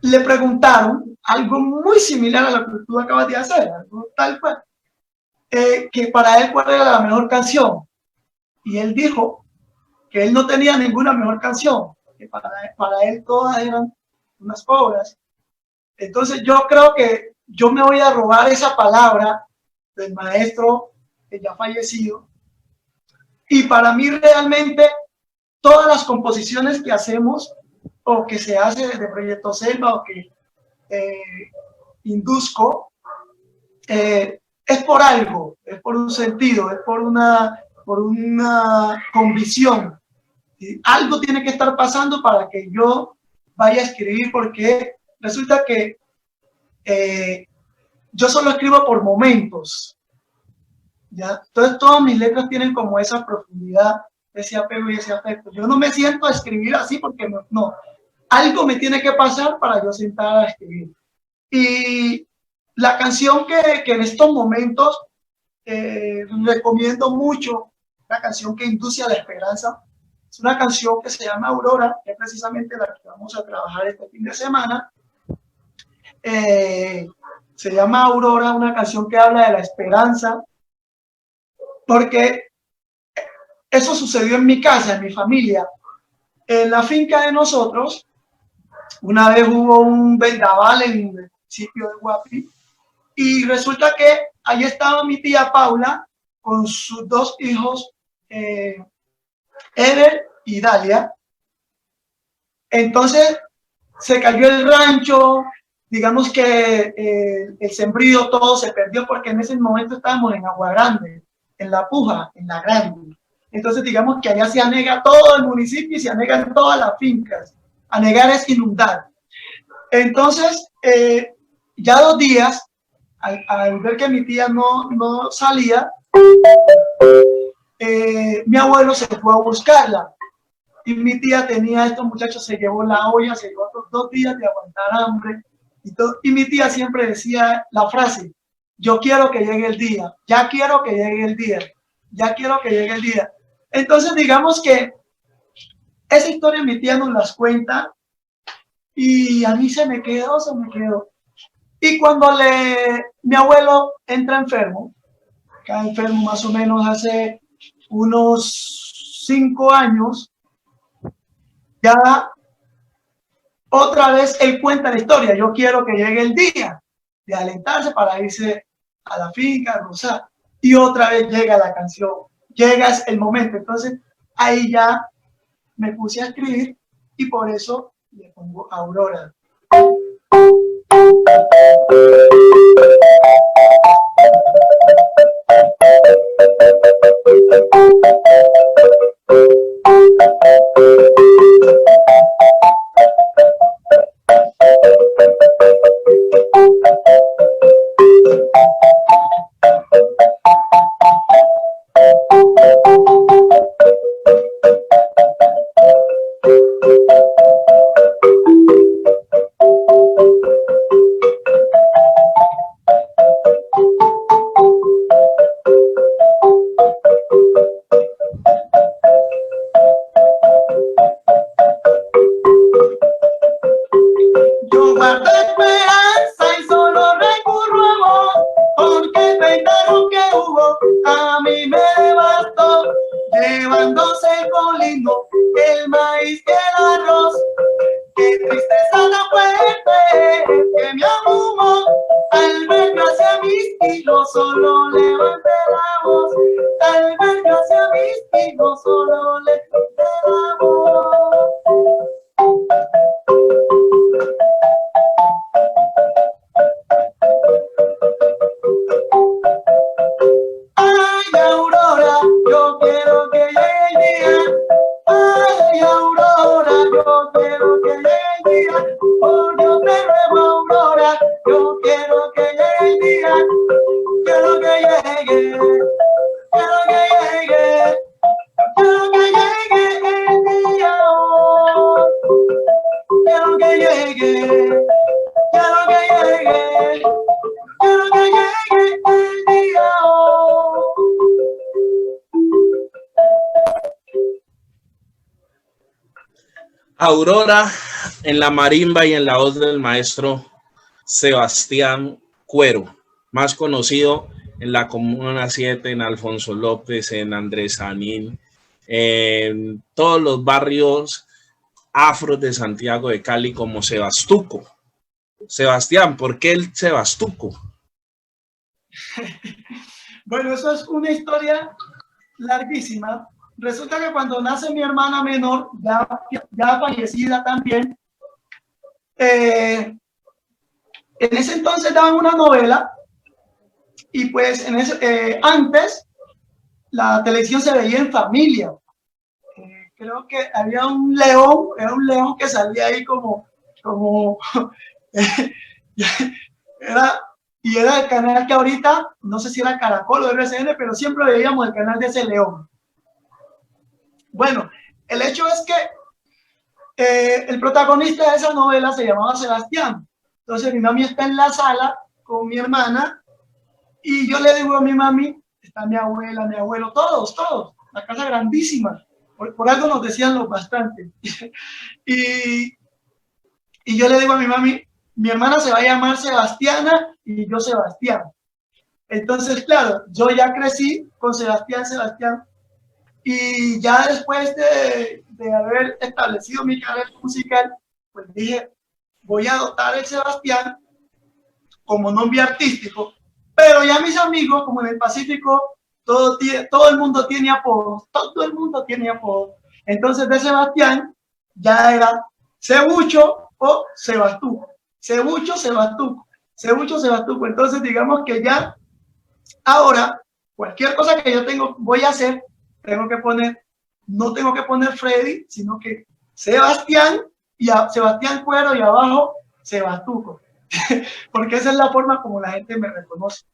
le preguntaron algo muy similar a lo que tú acabas de hacer, algo tal cual, que para él cuál era la mejor canción, y él dijo que él no tenía ninguna mejor canción, que para él todas eran unas obras. Entonces yo creo que yo me voy a robar esa palabra del maestro que ya fallecido, y para mí realmente todas las composiciones que hacemos o que se hace desde Proyecto Selva o que induzco, es por algo, es por un sentido, es por una convicción. ¿Sí? Algo tiene que estar pasando para que yo vaya a escribir, porque resulta que yo solo escribo por momentos, ¿ya? Entonces todas mis letras tienen como esa profundidad, ese apego y ese afecto. Yo no me siento a escribir así porque no. Algo me tiene que pasar para yo sentar a escribir. Y la canción que en estos momentos recomiendo mucho una canción que induce a la esperanza. Es una canción que se llama Aurora, que es precisamente la que vamos a trabajar este fin de semana. Se llama Aurora, una canción que habla de la esperanza, porque eso sucedió en mi casa, en mi familia. En la finca de nosotros, una vez hubo un vendaval en el municipio de Guapi, y resulta que ahí estaba mi tía Paula con sus dos hijos, Eder y Dalia. Entonces se cayó el rancho, digamos que el sembrío todo se perdió porque en ese momento estábamos en Agua Grande, en La Puja, en La Grande. Entonces digamos que allá se anega todo el municipio y se anegan todas las fincas. Anegar es inundar. Entonces, ya 2 días, al ver que mi tía no salía, mi abuelo se fue a buscarla. Y mi tía tenía, estos muchachos se llevó la olla, se llevó otros 2 días de aguantar hambre. Y mi tía siempre decía la frase: yo quiero que llegue el día, ya quiero que llegue el día, ya quiero que llegue el día. Entonces, digamos que esa historia mi tía nos las cuenta y a mí se me quedó. Y cuando mi abuelo entra enfermo, cae enfermo más o menos hace unos 5 años, ya otra vez él cuenta la historia: yo quiero que llegue el día de alentarse para irse a la finca, a gozar. Y otra vez llega la canción, llega el momento. Entonces ahí ya me puse a escribir y por eso le pongo Aurora. Yo guardo esperanza y solo recurro a vos, porque el vendaval que hubo a mí me devastó, llevándose el colino, el maíz y el arroz. Qué tristeza tan fuerte que me abrumó, al ver hacia mis hijos solo levanté la voz, al ver hacia mis hijos solo levanté la voz. Ay, Aurora, yo quiero que llegue el día. Ay, Aurora, yo quiero que llegue el día. Oh, yo te ruego, Aurora, yo quiero que llegue el día. Quiero que llegue, quiero que llegue, quiero que llegue el día. Oh, quiero que llegue, quiero que llegue, quiero que llegue el día. Oh. Aurora en la marimba y en la voz del maestro Sebastián Cuero, más conocido en la Comuna 7, en Alfonso López, en Andrés Sanín, en todos los barrios afros de Santiago de Cali como Sebastuco. Sebastián, ¿por qué el Sebastuco? Bueno, eso es una historia larguísima. Resulta que cuando nace mi hermana menor, ya fallecida también, en ese entonces daban una novela y pues antes la televisión se veía en familia. Creo que había un león, era un león que salía ahí como era el canal que ahorita, no sé si era Caracol o RCN, pero siempre veíamos el canal de ese león. Bueno, el hecho es que el protagonista de esa novela se llamaba Sebastián. Entonces mi mami está en la sala con mi hermana y yo le digo a mi mami, está mi abuela, mi abuelo, todos, la casa grandísima. Por algo nos decían los bastantes. y yo le digo a mi mami, mi hermana se va a llamar Sebastiana y yo Sebastián. Entonces, claro, yo ya crecí con Sebastián, y ya después de haber establecido mi carrera musical, pues dije, voy a adoptar el Sebastián como nombre artístico, pero ya mis amigos, como en el Pacífico, todo el mundo tiene apodos, entonces de Sebastián ya era Cebucho o Sebastuco, entonces digamos que ya ahora, cualquier cosa que yo voy a hacer, no tengo que poner Freddy, sino que Sebastián, Sebastián Cuero y abajo Sebastuco, porque esa es la forma como la gente me reconoce.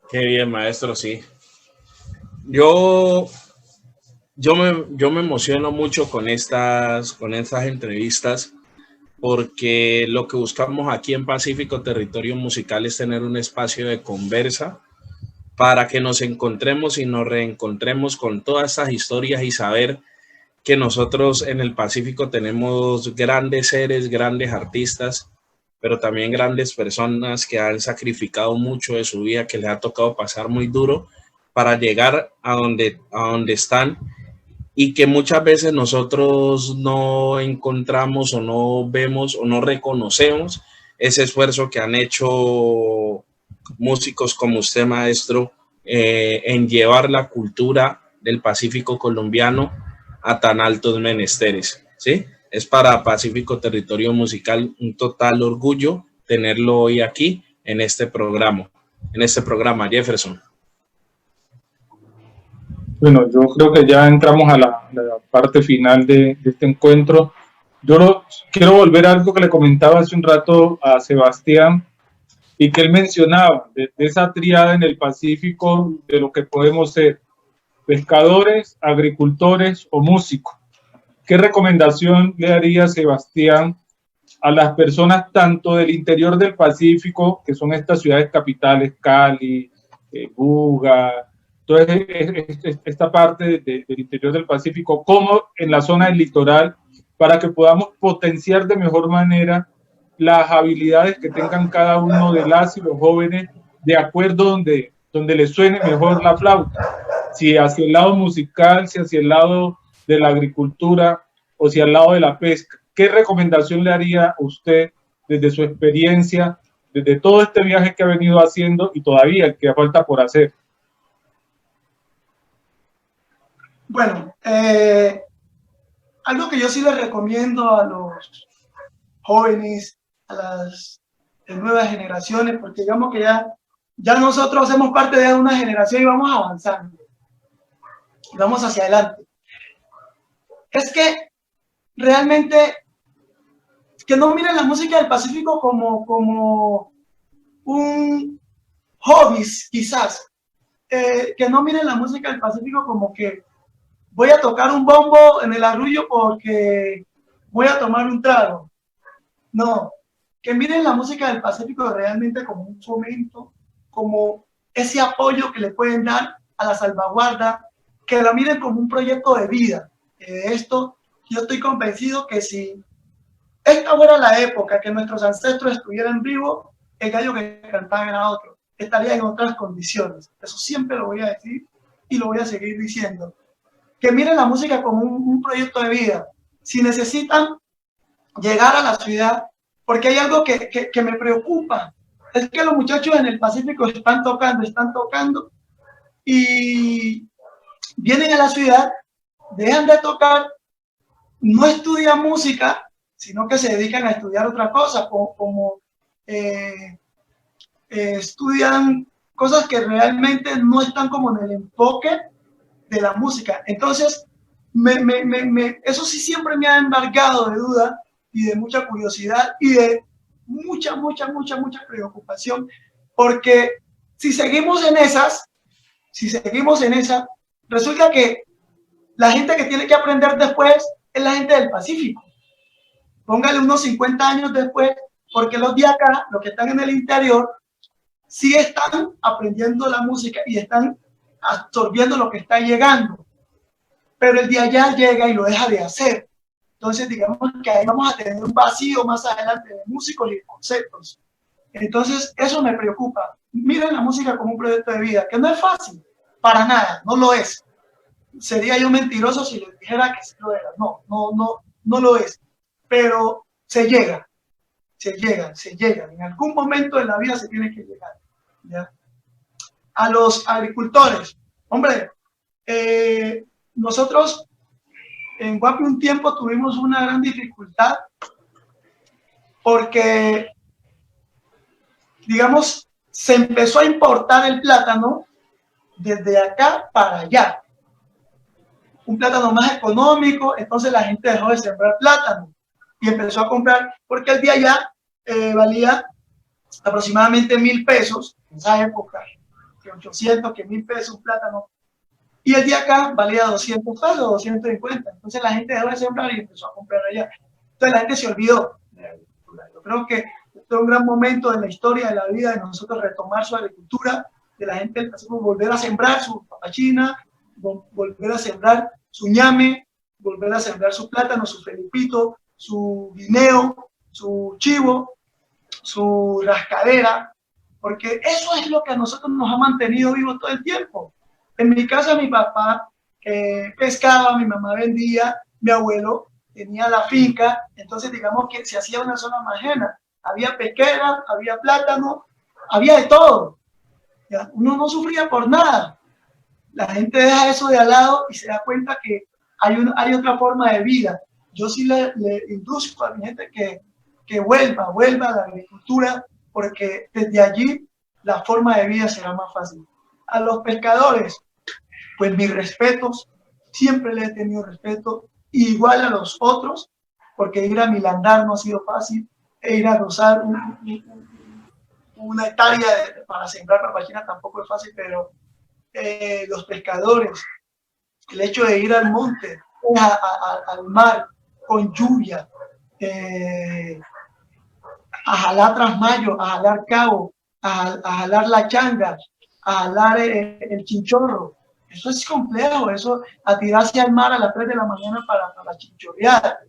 Qué bien, maestro, sí. Yo me emociono mucho con estas entrevistas, porque lo que buscamos aquí en Pacífico Territorio Musical es tener un espacio de conversa para que nos encontremos y nos reencontremos con todas estas historias y saber que nosotros en el Pacífico tenemos grandes seres, grandes artistas, pero también grandes personas que han sacrificado mucho de su vida, que les ha tocado pasar muy duro para llegar a donde están, y que muchas veces nosotros no encontramos o no vemos o no reconocemos ese esfuerzo que han hecho músicos como usted, maestro, en llevar la cultura del Pacífico colombiano a tan altos menesteres, ¿sí? Es para Pacífico Territorio Musical un total orgullo tenerlo hoy aquí en este programa, Jefferson. Bueno, yo creo que ya entramos a la parte final de este encuentro. Yo quiero volver a algo que le comentaba hace un rato a Sebastián y que él mencionaba, de esa tríada en el Pacífico de lo que podemos ser pescadores, agricultores o músicos. ¿Qué recomendación le daría Sebastián a las personas tanto del interior del Pacífico, que son estas ciudades capitales, Cali, Buga, toda esta parte del interior del Pacífico, como en la zona del litoral, para que podamos potenciar de mejor manera las habilidades que tengan cada uno de las y los jóvenes, de acuerdo donde les suene mejor la flauta? Si hacia el lado musical, si hacia el lado de la agricultura o si al lado de la pesca. ¿Qué recomendación le haría usted desde su experiencia, desde todo este viaje que ha venido haciendo y todavía el que falta por hacer? Bueno, algo que yo sí les recomiendo a los jóvenes, a las nuevas generaciones, porque digamos que ya nosotros hacemos parte de una generación y vamos avanzando, y vamos hacia adelante. Es que realmente que no miren la música del Pacífico como un hobby, quizás. Que no miren la música del Pacífico como que voy a tocar un bombo en el arrullo porque voy a tomar un trago. No, que miren la música del Pacífico realmente como un fomento, como ese apoyo que le pueden dar a la salvaguarda, que la miren como un proyecto de vida. Esto, yo estoy convencido que si esta fuera la época que nuestros ancestros estuvieran vivos, el gallo que cantaba era otro, estaría en otras condiciones. Eso siempre lo voy a decir y lo voy a seguir diciendo. Que miren la música como un proyecto de vida. Si necesitan llegar a la ciudad, porque hay algo que me preocupa, es que los muchachos en el Pacífico están tocando y vienen a la ciudad, dejan de tocar, no estudian música, sino que se dedican a estudiar otra cosa, como estudian cosas que realmente no están como en el enfoque de la música. Entonces, eso sí siempre me ha embargado de duda y de mucha curiosidad y de mucha preocupación, porque si seguimos en esas, resulta que la gente que tiene que aprender después es la gente del Pacífico. Póngale unos 50 años después, porque los de acá, los que están en el interior, sí están aprendiendo la música y están absorbiendo lo que está llegando, pero el de allá llega y lo deja de hacer. Entonces, digamos que ahí vamos a tener un vacío más adelante de músicos y de conceptos. Entonces, eso me preocupa. Miren la música como un proyecto de vida, que no es fácil, para nada, no lo es. Sería yo mentiroso si les dijera que sí lo era. No lo es. Pero se llega. En algún momento de la vida se tiene que llegar. ¿Ya? A los agricultores, hombre, nosotros en Guapi un tiempo tuvimos una gran dificultad porque, digamos, se empezó a importar el plátano desde acá para allá. Un plátano más económico, entonces la gente dejó de sembrar plátano y empezó a comprar, porque el de allá valía aproximadamente 1.000 pesos en esa época, que 800, que 1.000 pesos un plátano, y el de acá valía 200 pesos, 250. Entonces la gente dejó de sembrar y empezó a comprar allá. Entonces la gente se olvidó de la agricultura. Yo creo que este es un gran momento en la historia de la vida de nosotros retomar su agricultura, de la gente volver a sembrar su papachina, volver a sembrar su ñame, volver a sembrar su plátano, su felipito, su guineo, su chivo, su rascadera, porque eso es lo que a nosotros nos ha mantenido vivos todo el tiempo. En mi casa mi papá pescaba, mi mamá vendía, mi abuelo tenía la finca, entonces digamos que se hacía una zona ajena. Había pequera, había plátano, había de todo. ¿Ya? Uno no sufría por nada. La gente deja eso de al lado y se da cuenta que hay otra forma de vida. Yo sí le induzco a mi gente que vuelva a la agricultura, porque desde allí la forma de vida será más fácil. A los pescadores, pues mis respetos, siempre les he tenido respeto, igual a los otros, porque ir a Milandar no ha sido fácil, e ir a rozar una hectárea para sembrar papachina tampoco es fácil, pero los pescadores, el hecho de ir al monte, al mar, con lluvia, a jalar trasmayo, a jalar cabo, a jalar la changa, a jalar el chinchorro. Eso es complejo, eso, a tirarse al mar a las 3 de la mañana para la chinchorreada.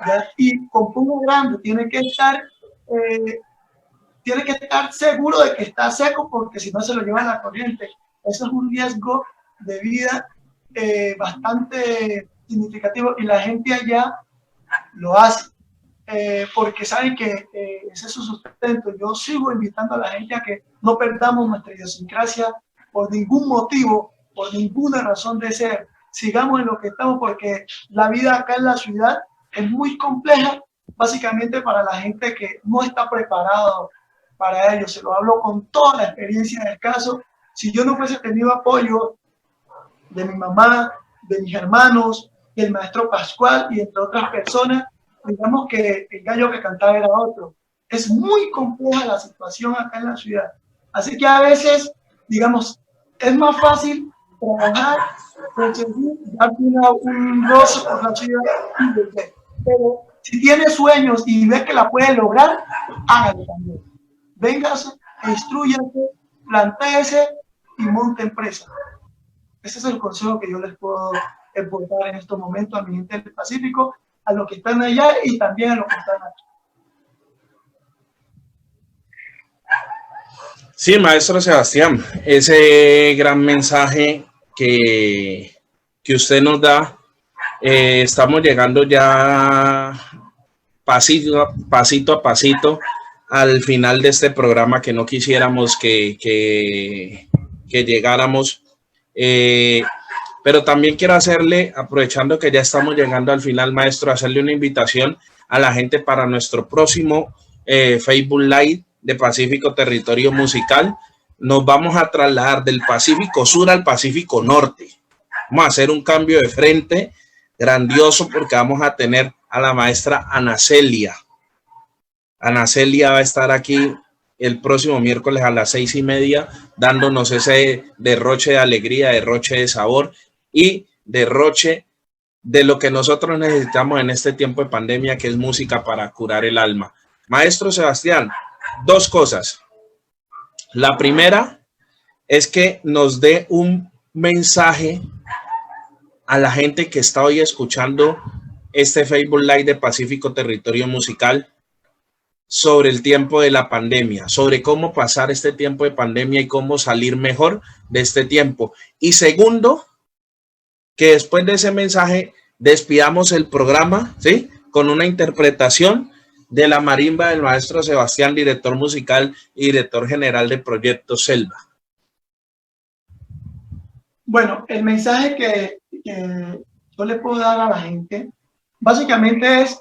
¿Ya? Y con puño grande tiene que estar seguro de que está seco, porque si no se lo lleva la corriente. Eso es un riesgo de vida bastante significativo, y la gente allá lo hace porque saben que ese es su sustento. Yo sigo invitando a la gente a que no perdamos nuestra idiosincrasia por ningún motivo, por ninguna razón de ser. Sigamos en lo que estamos, porque la vida acá en la ciudad es muy compleja, básicamente para la gente que no está preparado para ello. Se lo hablo con toda la experiencia del caso. Si yo no hubiese tenido apoyo de mi mamá, de mis hermanos, del maestro Pascual y entre otras personas, digamos que el gallo que cantaba era otro. Es muy compleja la situación acá en la ciudad. Así que a veces, digamos, es más fácil trabajar, conseguir, darte un roce por la ciudad y volver. Pero si tiene sueños y ve que la puede lograr, hágalo también. Véngase, instrúyase, plantéese y monte empresa. Ese es el consejo que yo les puedo aportar en estos momentos a mi gente del Pacífico, a los que están allá y también a los que están aquí. Sí, maestro Sebastián, ese gran mensaje que usted nos da, estamos llegando ya pasito a pasito al final de este programa, que no quisiéramos que llegáramos, pero también quiero hacerle, aprovechando que ya estamos llegando al final, maestro, hacerle una invitación a la gente para nuestro próximo Facebook Live de Pacífico Territorio Musical. Nos vamos a trasladar del Pacífico Sur al Pacífico Norte. Vamos a hacer un cambio de frente grandioso, porque vamos a tener a la maestra Ana Celia. Ana Celia va a estar aquí el próximo miércoles a las 6:30, dándonos ese derroche de alegría, derroche de sabor y derroche de lo que nosotros necesitamos en este tiempo de pandemia, que es música para curar el alma. Maestro Sebastián, dos cosas. La primera es que nos dé un mensaje a la gente que está hoy escuchando este Facebook Live de Pacífico Territorio Musical sobre el tiempo de la pandemia, sobre cómo pasar este tiempo de pandemia y cómo salir mejor de este tiempo. Y segundo, que después de ese mensaje despidamos el programa, ¿sí?, con una interpretación de la marimba del maestro Sebastián, director musical y director general de Proyecto Selva. Bueno, el mensaje que yo le puedo dar a la gente, básicamente es,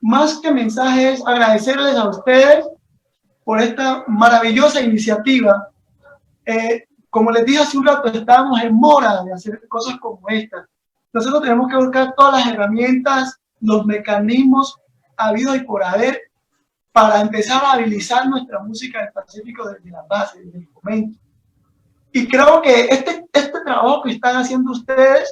más que mensajes, agradecerles a ustedes por esta maravillosa iniciativa. Como les dije hace un rato, estábamos en mora de hacer cosas como esta. Nosotros tenemos que buscar todas las herramientas, los mecanismos habidos y por haber para empezar a habilitar nuestra música del Pacífico desde la base, desde el momento. Y creo que este trabajo que están haciendo ustedes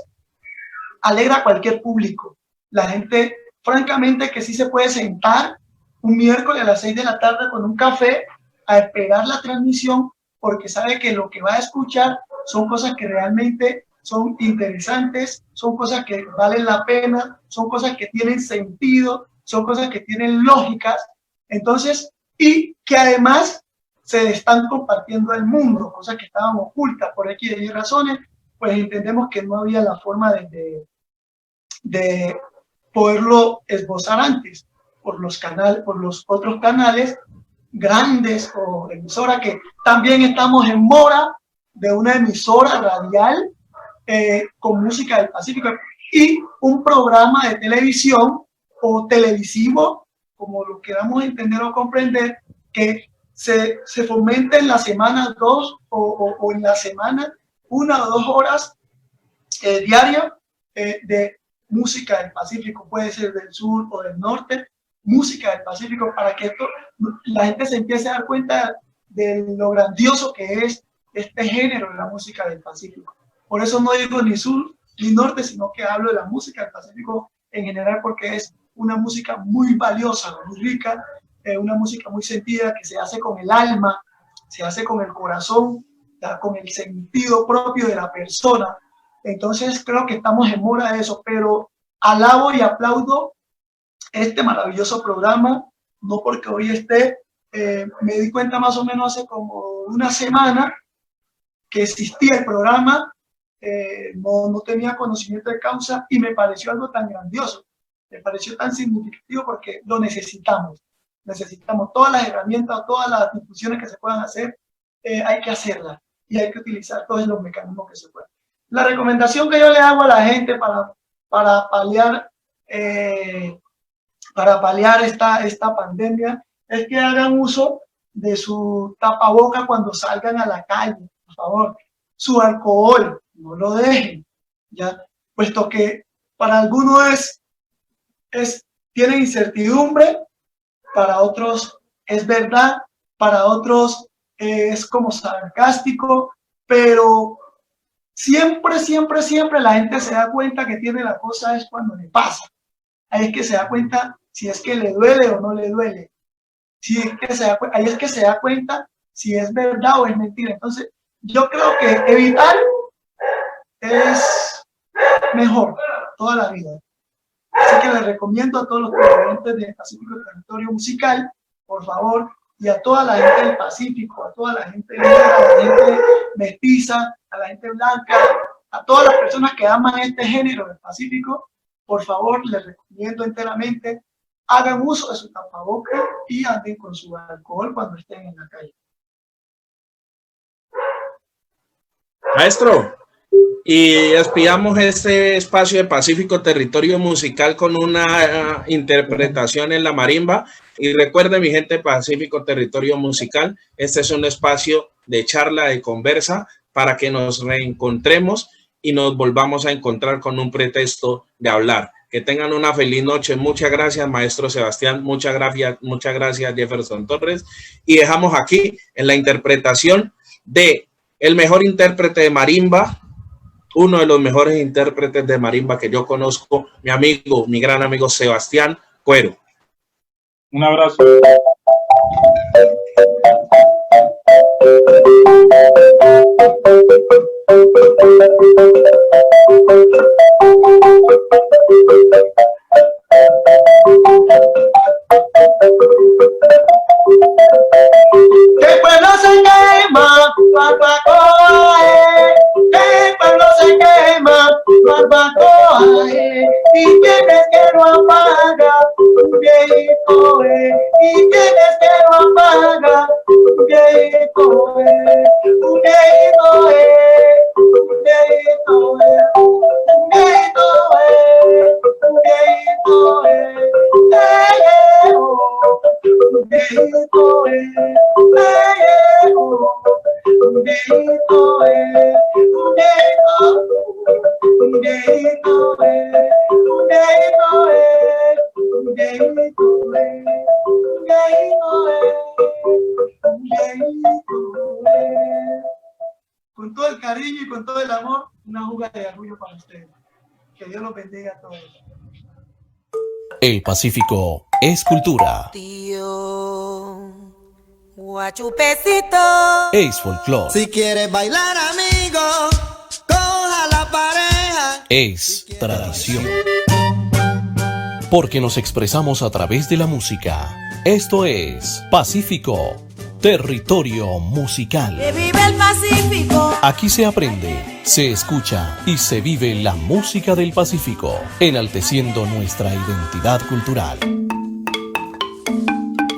alegra a cualquier público. La gente, francamente, que sí se puede sentar un miércoles a las 6 de la tarde con un café a esperar la transmisión, porque sabe que lo que va a escuchar son cosas que realmente son interesantes, son cosas que valen la pena, son cosas que tienen sentido, son cosas que tienen lógicas, entonces, y que además se están compartiendo al mundo, cosas que estaban ocultas por X y razones, pues entendemos que no había la forma de poderlo esbozar antes por los canales, por los otros canales grandes o emisora, que también estamos en mora de una emisora radial con música del Pacífico y un programa de televisión o televisivo, como lo queramos entender o comprender, que se fomenta en la semana 2 o en la semana 1 o 2 horas diarias de música del Pacífico, puede ser del sur o del norte, música del Pacífico, para que la gente se empiece a dar cuenta de lo grandioso que es este género de la música del Pacífico. Por eso no digo ni sur ni norte, sino que hablo de la música del Pacífico en general, porque es una música muy valiosa, muy rica, una música muy sentida, que se hace con el alma, se hace con el corazón, con el sentido propio de la persona. Entonces creo que estamos en mora de eso, pero alabo y aplaudo este maravilloso programa, no porque hoy esté, me di cuenta más o menos hace como una semana que existía el programa, no tenía conocimiento de causa y me pareció algo tan grandioso, me pareció tan significativo porque lo necesitamos todas las herramientas, todas las difusiones que se puedan hacer, hay que hacerlas y hay que utilizar todos los mecanismos que se puedan. La recomendación que yo le hago a la gente para paliar esta pandemia es que hagan uso de su tapaboca cuando salgan a la calle, por favor. Su alcohol, no lo dejen, ya, puesto que para algunos tiene incertidumbre, para otros es verdad, para otros es como sarcástico, pero siempre la gente se da cuenta que tiene la cosa es cuando le pasa. Ahí es que se da cuenta si es que le duele o no le duele. Ahí es que se da cuenta si es verdad o es mentira. Entonces, yo creo que evitar es mejor toda la vida. Así que les recomiendo a todos los televidentes del Pacífico Territorio Musical, por favor, y a toda la gente del Pacífico, a toda la gente negra, a la gente mestiza, a la gente blanca, a todas las personas que aman este género del Pacífico, por favor, les recomiendo enteramente, hagan uso de su tapabocas y anden con su alcohol cuando estén en la calle. Maestro, y despidamos este espacio de Pacífico Territorio Musical con una interpretación en la marimba. Y recuerden, mi gente de Pacífico Territorio Musical, este es un espacio de charla, de conversa, para que nos reencontremos y nos volvamos a encontrar con un pretexto de hablar. Que tengan una feliz noche. Muchas gracias, maestro Sebastián. Muchas gracias, Jefferson Torres. Y dejamos aquí en la interpretación de el mejor intérprete de marimba, uno de los mejores intérpretes de marimba que yo conozco, mi gran amigo Sebastián Cuero. Un abrazo. Que el pueblo se quema, barbacoa, que el pueblo se quema, barbacoa, y tienes que lo apaga, un viejito, y tienes que lo apaga, un viejito, un viejito, un viejito, un viejito, un viejito, Con todo el cariño y con todo el amor, una juga de orgullo para ustedes. Que Dios los bendiga a todos. El Pacífico es cultura, Tío, guachupecito. es folclore, Si quieres bailar, amigo, coja la pareja. es tradición. Porque nos expresamos a través de la música. Esto es Pacífico, territorio musical. Que vive el Pacífico. Aquí se aprende, se escucha y se vive la música del Pacífico, enalteciendo nuestra identidad cultural.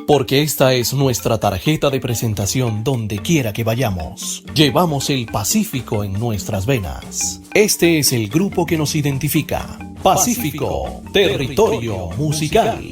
Porque esta es nuestra tarjeta de presentación donde quiera que vayamos. Llevamos el Pacífico en nuestras venas. Este es el grupo que nos identifica. Pacífico, territorio musical.